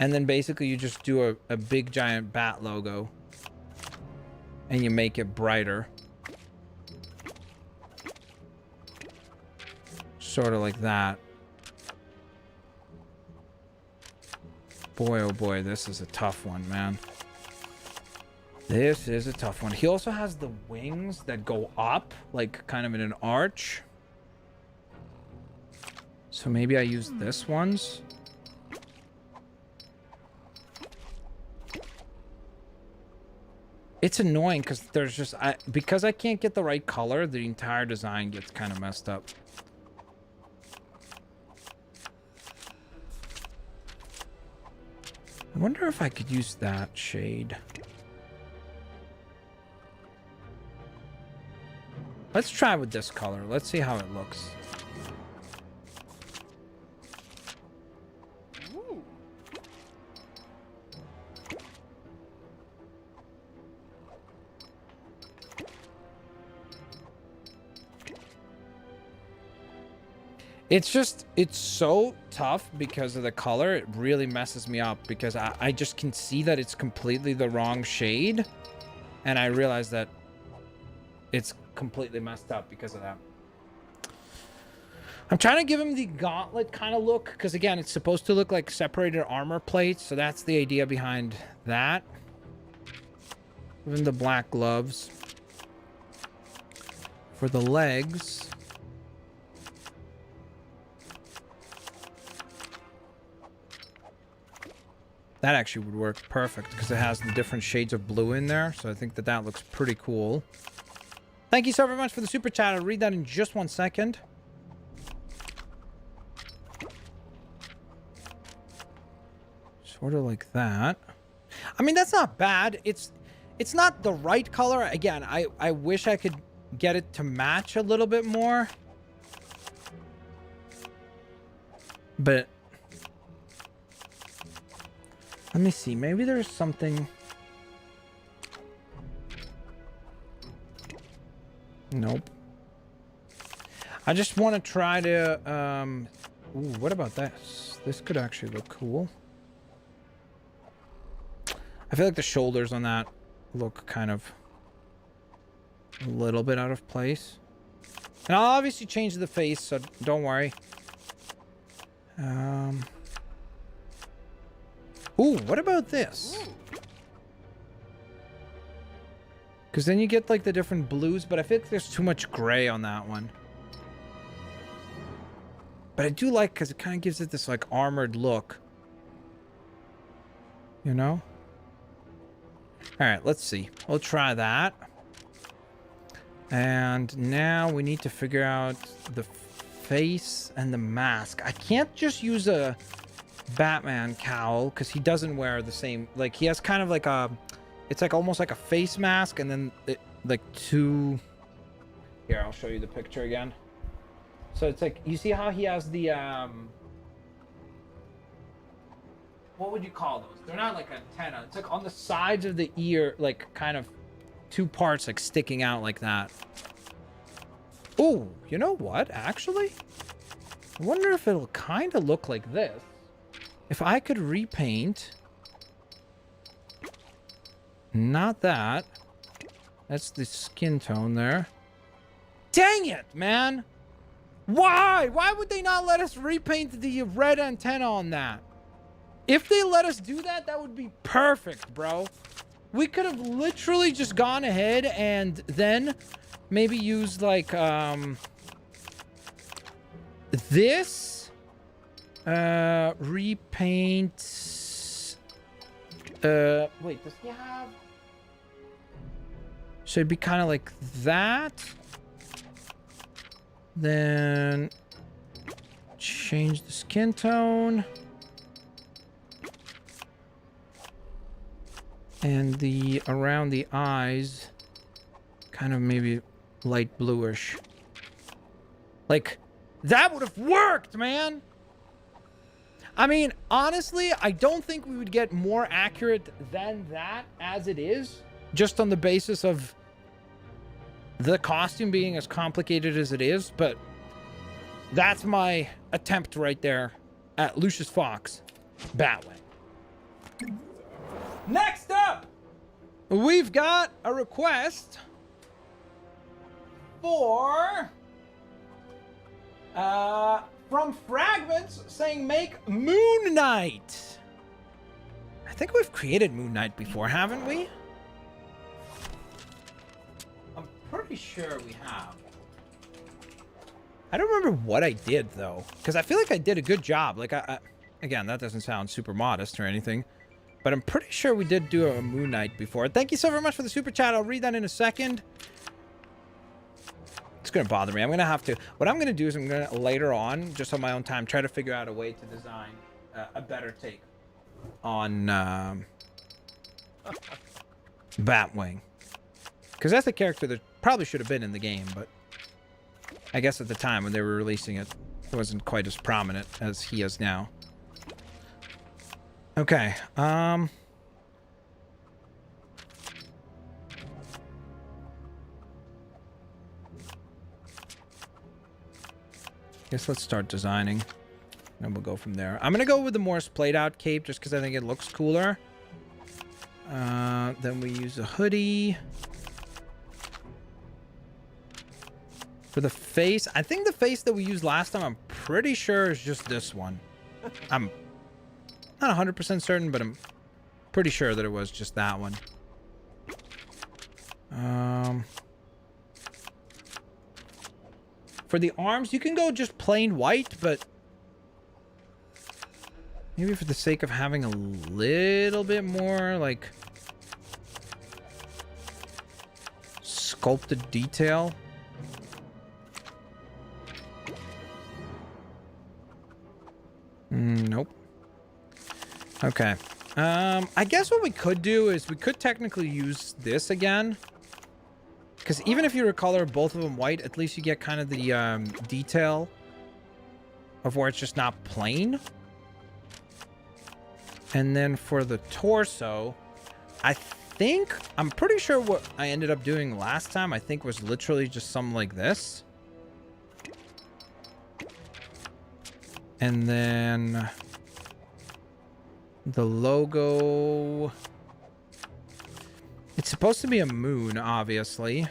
and then basically you just do a big giant bat logo and you make it brighter, sort of like that. Boy, oh boy, this is a tough one, man. This is a tough one. He also has the wings that go up, like kind of in an arch. So maybe I use this one's. It's annoying because there's just because I can't get the right color, the entire design gets kind of messed up. I wonder if I could use that shade. Let's try with this color. Let's see how it looks. Ooh. It's so tough because of the color. It really messes me up because I just can see that it's completely the wrong shade. And I realize that it's completely messed up because of that. I'm trying to give him the gauntlet kind of look because, again, it's supposed to look like separated armor plates. So that's the idea behind that. Even the black gloves. For the legs, that actually would work perfect because it has the different shades of blue in there. So I think that that looks pretty cool. Thank you so very much for the super chat. I'll read that in just 1 second. Sort of like that. I mean, that's not bad. It's not the right color. Again, I wish I could get it to match a little bit more. But let me see. Maybe there's something. Nope. I just want to try to, ooh, what about this? This could actually look cool. I feel like the shoulders on that look kind of a little bit out of place. And I'll obviously change the face, so don't worry. Ooh, what about this? Because then you get like the different blues, but I feel like there's too much gray on that one. But I do like, because it kind of gives it this like armored look. You know? Alright, let's see. We'll try that. And now we need to figure out the face and the mask. I can't just use a Batman cowl because he doesn't wear the same, like he has kind of like a, it's like almost like a face mask and then it, like two, here I'll show you the picture again. So it's like, you see how he has the what would you call those? They're not like antenna, it's like on the sides of the ear, like kind of two parts like sticking out like that. Oh, you know what, actually I wonder if it'll kind of look like this. If I could repaint... Not that. That's the skin tone there. Dang it, man! Why? Why would they not let us repaint the red antenna on that? If they let us do that, that would be perfect, bro. We could have literally just gone ahead and then maybe used like, this... repaint. Wait, does he have? Should it be kind of like that? Then change the skin tone. And the around the eyes, kind of maybe light bluish. Like, that would have worked, man! I mean, honestly, I don't think we would get more accurate than that as it is, just on the basis of the costume being as complicated as it is, but that's my attempt right there at Lucius Fox, Batwing. Next up, we've got a request for... from Fragments saying make Moon Knight. I think we've created Moon Knight before, haven't we? I'm pretty sure we have. I don't remember what I did though, because I feel like I did a good job. Like again, that doesn't sound super modest or anything, but I'm pretty sure we did do a Moon Knight before. Thank you so very much for the super chat. I'll read that in a second. It's gonna bother me. I'm gonna have to, what I'm gonna do is I'm gonna later on, just on my own time, try to figure out a way to design a better take on Batwing, because that's the character that probably should have been in the game, but I guess at the time when they were releasing it, it wasn't quite as prominent as he is now. Okay, guess let's start designing, and we'll go from there. I'm gonna go with the more splayed out cape just because I think it looks cooler. Then we use a hoodie. For the face, I think the face that we used last time, I'm pretty sure is just this one. I'm not 100% certain, but I'm pretty sure that it was just that one. For the arms, you can go just plain white, but maybe for the sake of having a little bit more, like, sculpted detail. Nope. Okay. I guess what we could do is we could technically use this again. Because even if you recolor both of them white, at least you get kind of the detail of where it's just not plain. And then for the torso, I'm pretty sure what I ended up doing last time, I think was literally just something like this. And then the logo. It's supposed to be a moon, obviously.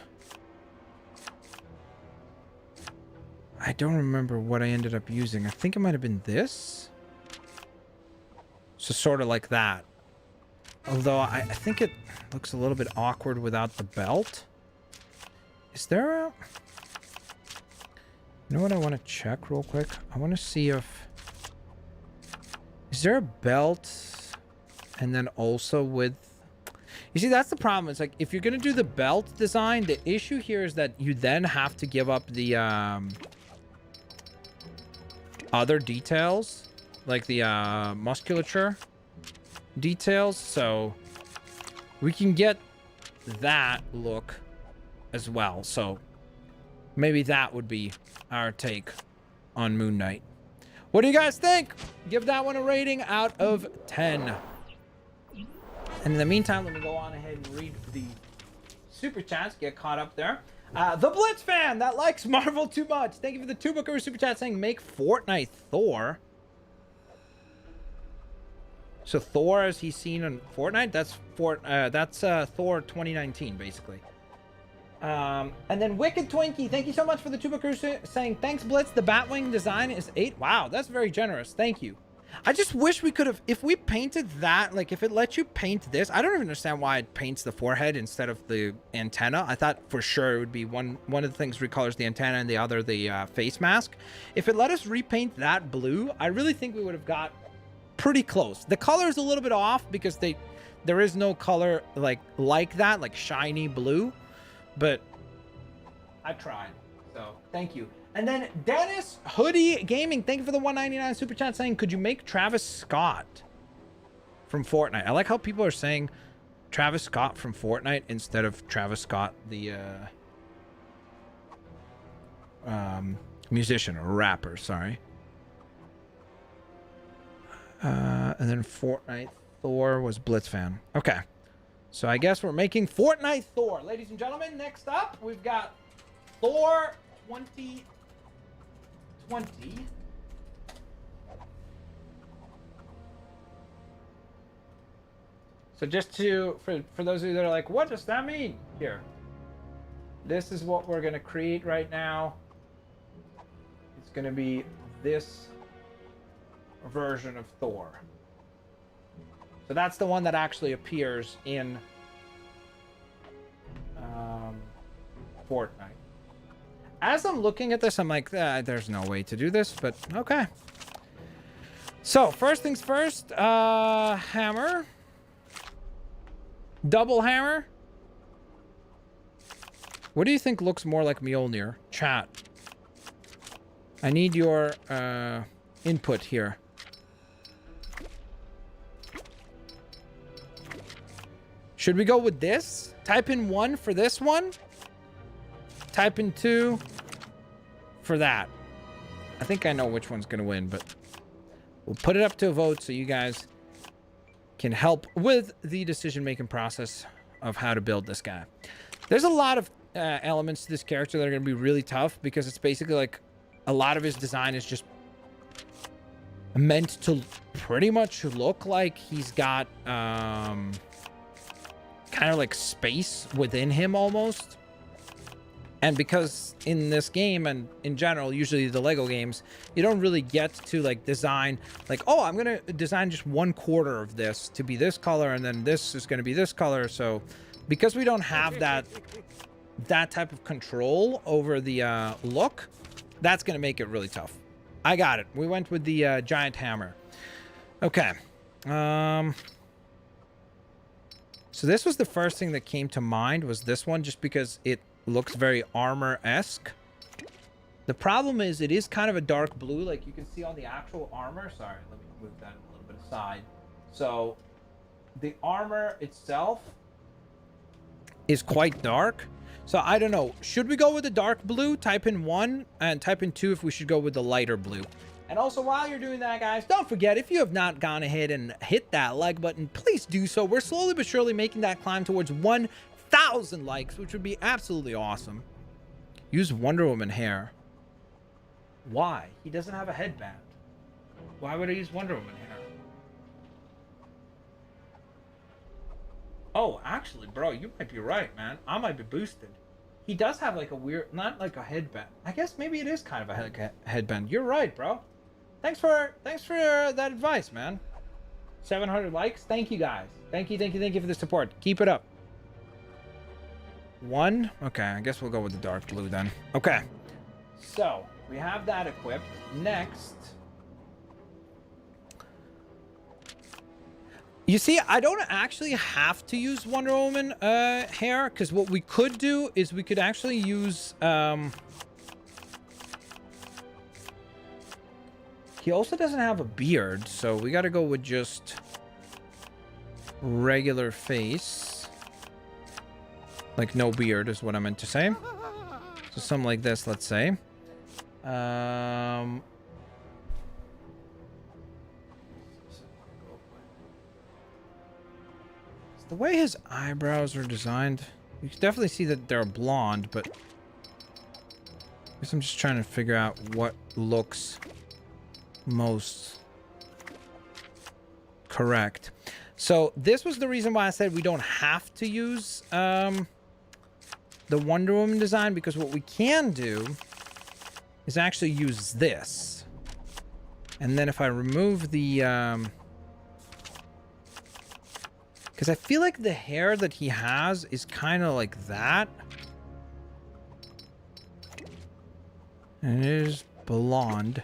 I don't remember what I ended up using. I think it might have been this. So sort of like that. Although I think it looks a little bit awkward without the belt. Is there a... You know what I want to check real quick? I want to see if... Is there a belt and then also with... You see, that's the problem. It's like, if you're going to do the belt design, the issue here is that you then have to give up the other details, like the musculature details. So we can get that look as well. So maybe that would be our take on Moon Knight. What do you guys think? Give that one a rating out of 10. And in the meantime, let me go on ahead and read the super chats, get caught up there. The Blitz fan that likes Marvel too much. Thank you for the $2 super chat saying make Fortnite Thor. So Thor as he's seen on Fortnite, that's Thor 2019 basically. And then Wicked Twinkie, thank you so much for the $2 saying thanks Blitz. The Batwing design is 8. Wow, that's very generous. Thank you. I just wish we could have, if we painted that, like if it lets you paint this, I don't even understand why it paints the forehead instead of the antenna. I thought for sure it would be one of the things recolors the antenna and the other the face mask. If it let us repaint that blue, I really think we would have got pretty close. The color is a little bit off because there is no color like that, like shiny blue, but I tried. So thank you. And then Dennis Hoodie Gaming, thank you for the $1.99 super chat saying, could you make Travis Scott from Fortnite? I like how people are saying Travis Scott from Fortnite instead of Travis Scott, the musician or rapper, sorry. And then Fortnite Thor was Blitz fan. Okay. So I guess we're making Fortnite Thor. Ladies and gentlemen, next up, we've got Thor 2020. So just for those of you that are like, what does that mean? Here. This is what we're going to create right now. It's going to be this version of Thor. So that's the one that actually appears in Fortnite. As I'm looking at this, I'm like, there's no way to do this, but okay. So first things first, hammer. Double hammer. What do you think looks more like Mjolnir? Chat. I need your input here. Should we go with this? Type in 1 for this one. Type in 2 for that. I think I know which one's going to win, but we'll put it up to a vote so you guys can help with the decision-making process of how to build this guy. There's a lot of elements to this character that are going to be really tough because it's basically like a lot of his design is just meant to pretty much look like he's got kind of like space within him almost. And because in this game and in general, usually the Lego games, you don't really get to like design like, oh, I'm going to design just 1/4 of this to be this color. And then this is going to be this color. So because we don't have that type of control over the look, that's going to make it really tough. I got it. We went with the giant hammer. Okay. So this was the first thing that came to mind was this one, just because it looks very armor-esque. The problem is it is kind of a dark blue, like you can see on the actual armor. Sorry, let me move that a little bit aside. So the armor itself is quite dark. So I don't know. Should we go with the dark blue? Type in 1 and type in 2 if we should go with the lighter blue. And also, while you're doing that, guys, don't forget, if you have not gone ahead and hit that like button, please do so. We're slowly but surely making that climb towards 1,000 likes, which would be absolutely awesome. Use Wonder Woman hair. Why? He doesn't have a headband. Why would I use Wonder Woman hair? Oh, actually, bro, you might be right, man. I might be boosted. He does have like a weird, not like a headband. I guess maybe it is kind of a headband. You're right, bro. Thanks for that advice, man. 700 likes. Thank you guys. Thank you for the support. Keep it up. 1. Okay, I guess we'll go with the dark blue then. Okay. So, we have that equipped. Next. You see, I don't actually have to use Wonder Woman hair, because what we could do is we could actually use... He also doesn't have a beard, so we gotta go with just regular face. Like no beard is what I meant to say. So something like this, let's say. The way his eyebrows are designed, you can definitely see that they're blonde, but I guess I'm just trying to figure out what looks most correct. So this was the reason why I said we don't have to use the Wonder Woman design, because what we can do is actually use this. And then if I remove the because I feel like the hair that he has is kind of like that. And it is blonde.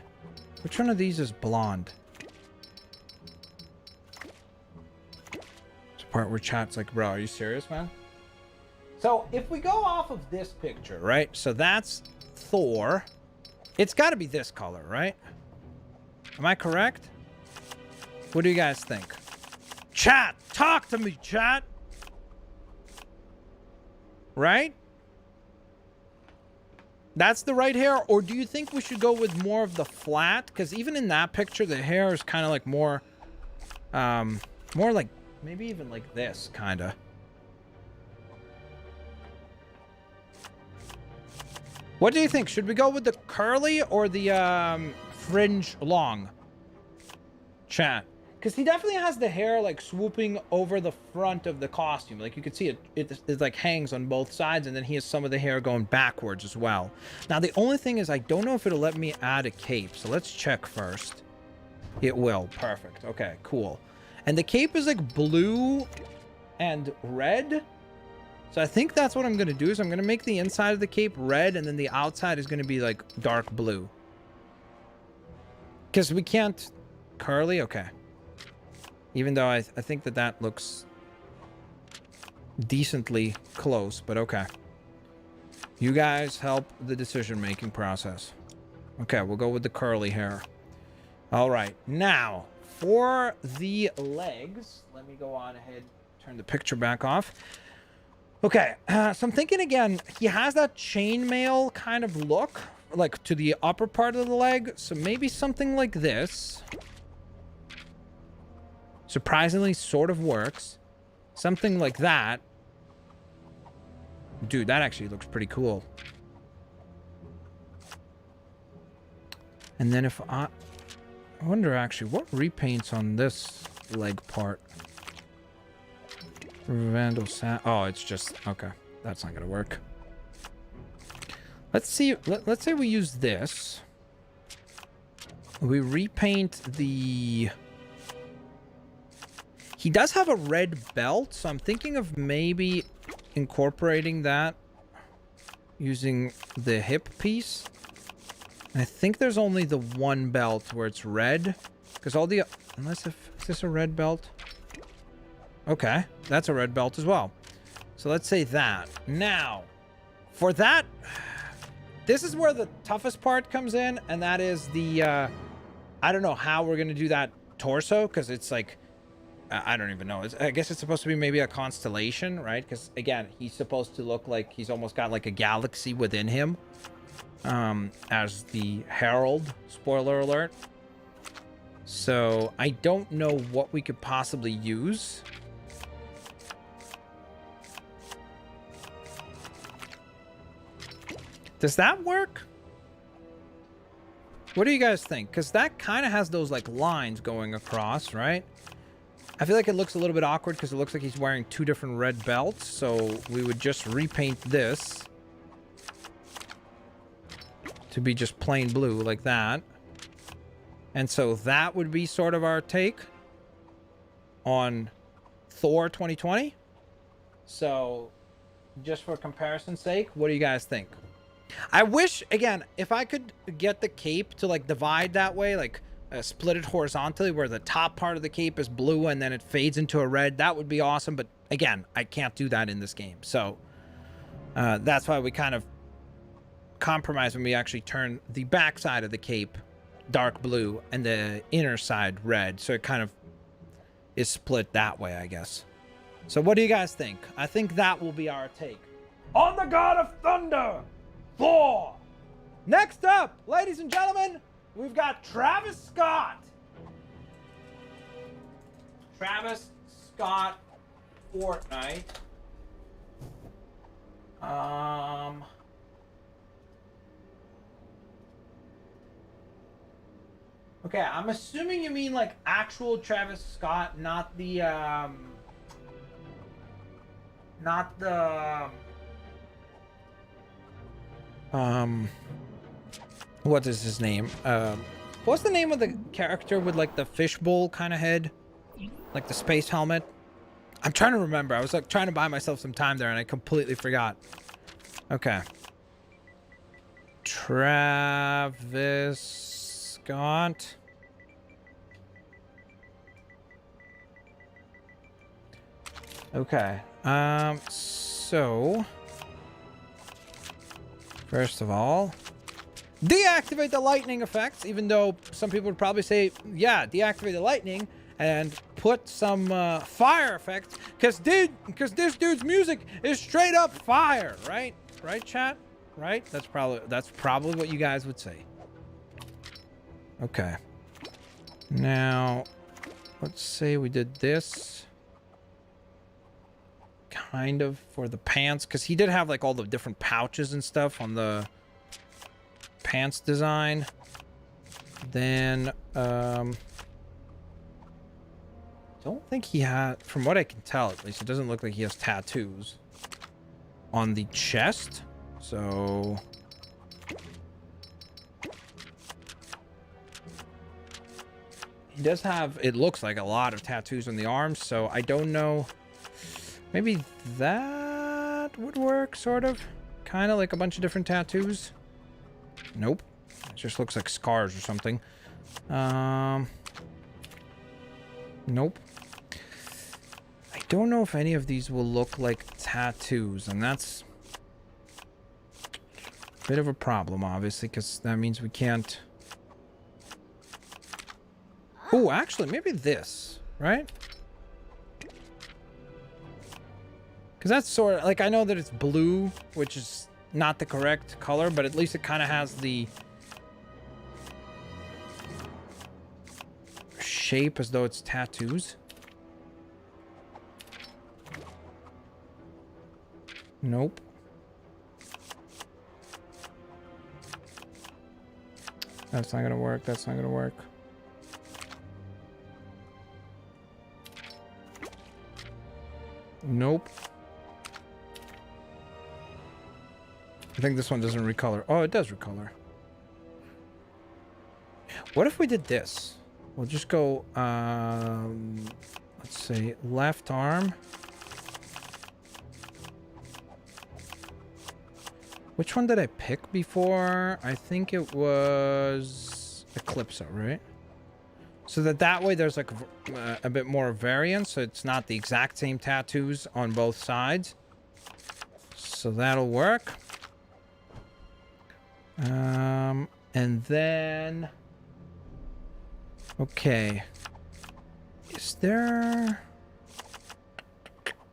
Which one of these is blonde? It's the part where chat's like, bro, are you serious, man? So if we go off of this picture, right? So that's Thor. It's got to be this color, right? Am I correct? What do you guys think? Chat! Talk to me, chat! Right? That's the right hair? Or do you think we should go with more of the flat? Because even in that picture, the hair is kind of like more like, maybe even like this, kind of. What do you think? Should we go with the curly or the fringe long? Chat. Because he definitely has the hair like swooping over the front of the costume. Like you can see it like hangs on both sides, and then he has some of the hair going backwards as well. Now the only thing is I don't know if it'll let me add a cape. So let's check first. It will. Perfect. Okay, cool. And the cape is like blue and red. So I think that's what I'm going to do is I'm going to make the inside of the cape red, and then the outside is going to be like dark blue. Because we can't... Curly? Okay. Even though I think that looks decently close, but okay. You guys help the decision-making process. Okay, we'll go with the curly hair. All right. Now, for the legs, let me go on ahead, turn the picture back off. Okay, so I'm thinking again, he has that chainmail kind of look, like to the upper part of the leg. So maybe something like this. Surprisingly, sort of works. Something like that. Dude, that actually looks pretty cool. And then if I wonder actually, what repaints on this leg part? Vandal Sand. Oh, it's just... Okay, that's not gonna work. Let's see. Let's say we use this. We repaint the... He does have a red belt, so I'm thinking of maybe incorporating that using the hip piece. And I think there's only the one belt where it's red, because all the... Unless if... Is this a red belt? Okay, that's a red belt as well. So let's say that. Now, for that... This is where the toughest part comes in, and that is the... I don't know how we're going to do that torso, because it's like... I don't even know. I guess it's supposed to be maybe a constellation, right? Because, again, he's supposed to look like he's almost got like a galaxy within him. As the Herald. Spoiler alert. So, I don't know what we could possibly use. Does that work? What do you guys think? Because that kind of has those like lines going across, right? I feel like it looks a little bit awkward because it looks like he's wearing 2 different red belts. So we would just repaint this to be just plain blue like that. And so that would be sort of our take on Thor 2020. So just for comparison's sake, what do you guys think? I wish, again, if I could get the cape to like divide that way, like split it horizontally where the top part of the cape is blue and then it fades into a red, that would be awesome. But again, I can't do that in this game. So that's why we kind of compromise when we actually turn the back side of the cape dark blue and the inner side red. So it kind of is split that way, I guess. So what do you guys think? I think that will be our take on the God of Thunder, Thor. Next up, ladies and gentlemen, we've got Travis Scott. Travis Scott Fortnite. Okay, I'm assuming you mean like actual Travis Scott, not the what is his name? What's the name of the character with like the fishbowl kind of head? Like the space helmet? I'm trying to remember. I was like trying to buy myself some time there and I completely forgot. Okay. Travis Scott. Okay. So first of all, deactivate the lightning effects, even though some people would probably say, yeah, deactivate the lightning and put some fire effects, because this dude's music is straight up fire, right? Right, chat? Right? That's probably what you guys would say. Okay. Now, let's say we did this kind of for the pants, because he did have like all the different pouches and stuff on the pants design. Then don't think he had, from what I can tell at least, it doesn't look like he has tattoos on the chest. So he does have, it looks like, a lot of tattoos on the arms, so I don't know. Maybe that would work, sort of. Kind of like a bunch of different tattoos. Nope. It just looks like scars or something. Nope. I don't know if any of these will look like tattoos, and that's a bit of a problem, obviously, because that means we can't... Oh, actually, maybe this, right? Because that's sort of... Like, I know that it's blue, which is not the correct color, but at least it kind of has the shape as though it's tattoos. Nope. That's not gonna work. That's not gonna work. Nope. I think this one doesn't recolor. Oh, it does recolor. What if we did this? We'll just go, let's say left arm. Which one did I pick before? I think it was Eclipso, right? So that way there's like a bit more variance, so it's not the exact same tattoos on both sides. So that'll work. And then... Okay. Is there...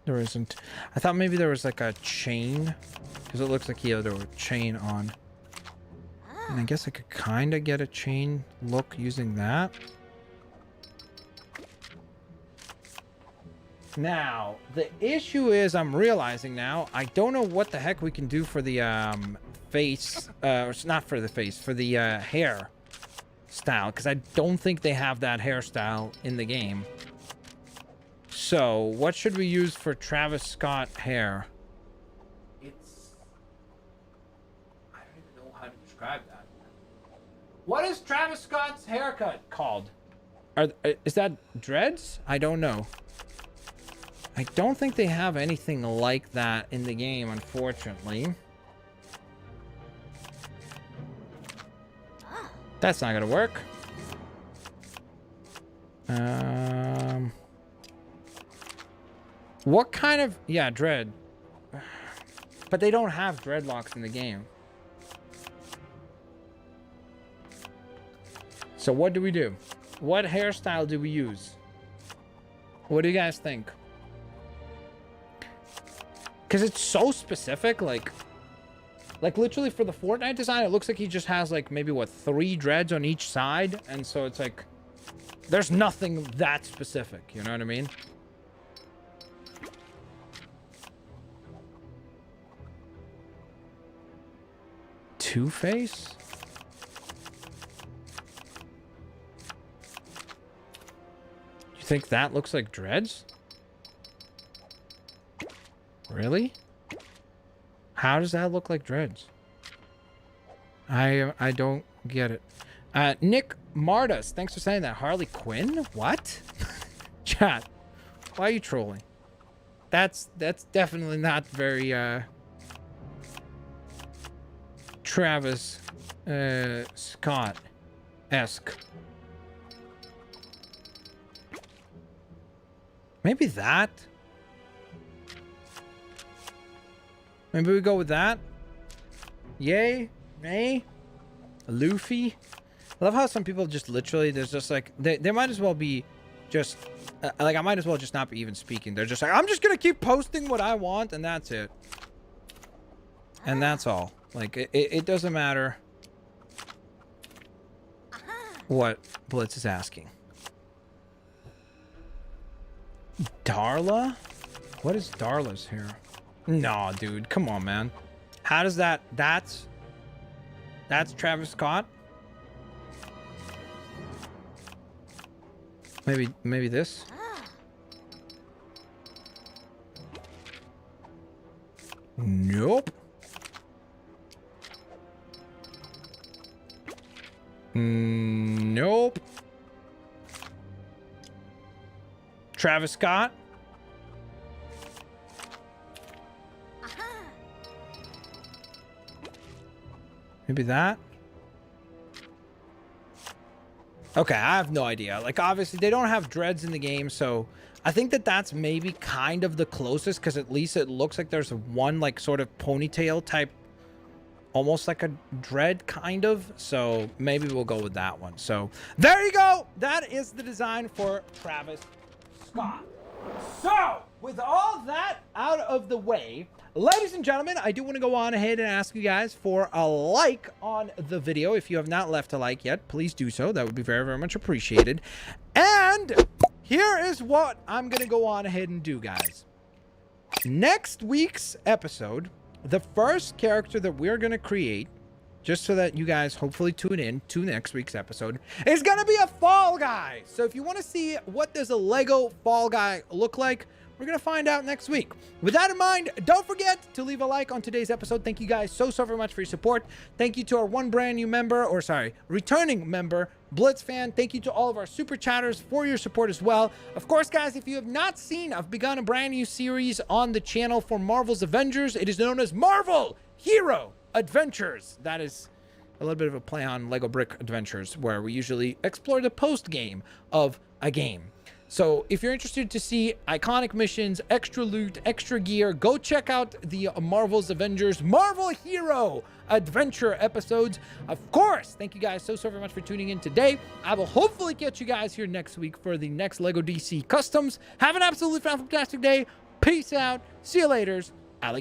There isn't. I thought maybe there was like a chain, because it looks like he had a chain on. And I guess I could kind of get a chain look using that. Now, the issue is, I'm realizing now, I don't know what the heck we can do for the face, or not for the face, for the hair. style, because I don't think they have that hairstyle in the game. So, what should we use for Travis Scott hair? It's... I don't even know how to describe that. What is Travis Scott's haircut called? Is that dreads? I don't know. I don't think they have anything like that in the game, unfortunately. That's not gonna work. What kind of... Yeah, dread. But they don't have dreadlocks in the game. So what do we do? What hairstyle do we use? What do you guys think? Because it's so specific, like literally for the Fortnite design, it looks like he just has like maybe what, 3 dreads on each side, and so it's like there's nothing that specific, you know what I mean? Two-Face? You think that looks like dreads? Really? How does that look like dreads? I don't get it. Nick Martas, thanks for saying that. Harley Quinn? What? Chat. Why are you trolling? That's definitely not very Travis Scott-esque. Maybe that? Maybe we go with that? Yay? Nay? Luffy? I love how some people just literally, there's just like, they might as well be just, like, I might as well just not be even speaking. They're just like, I'm just gonna keep posting what I want, and that's it. And that's all. Like, it doesn't matter what Blitz is asking. Darla? What is Darla's here? No, dude, come on, man. How does that... That's Travis Scott? Maybe this? Nope. Nope. Travis Scott? Maybe that? Okay, I have no idea. Like, obviously, they don't have dreads in the game, so I think that that's maybe kind of the closest, because at least it looks like there's one, like, sort of ponytail type, almost like a dread, kind of. So maybe we'll go with that one. So there you go. That is the design for Travis Scott. So, with all that out of the way, ladies and gentlemen, I do want to go on ahead and ask you guys for a like on the video. If you have not left a like yet, please do so. That would be very, very much appreciated. And here is what I'm going to go on ahead and do, guys. Next week's episode, the first character that we're going to create, just so that you guys hopefully tune in to next week's episode, is going to be a Fall Guy. So if you want to see what does a Lego Fall Guy look like, we're going to find out next week. With that in mind, don't forget to leave a like on today's episode. Thank you guys so very much for your support. Thank you to our one brand new member, or sorry, returning member, Blitz Fan. Thank you to all of our super chatters for your support as well. Of course, guys, if you have not seen, I've begun a brand new series on the channel for Marvel's Avengers. It is known as Marvel Hero Adventures. That is a little bit of a play on Lego Brick Adventures, where we usually explore the post game of a game. So if you're interested to see iconic missions, extra loot, extra gear, go check out the Marvel's Avengers Marvel Hero Adventure episodes. Of course, thank you guys so very much for tuning in today. I will hopefully catch you guys here next week for the next Lego DC Customs. Have an absolutely fantastic day. Peace out. See you later. Alligator.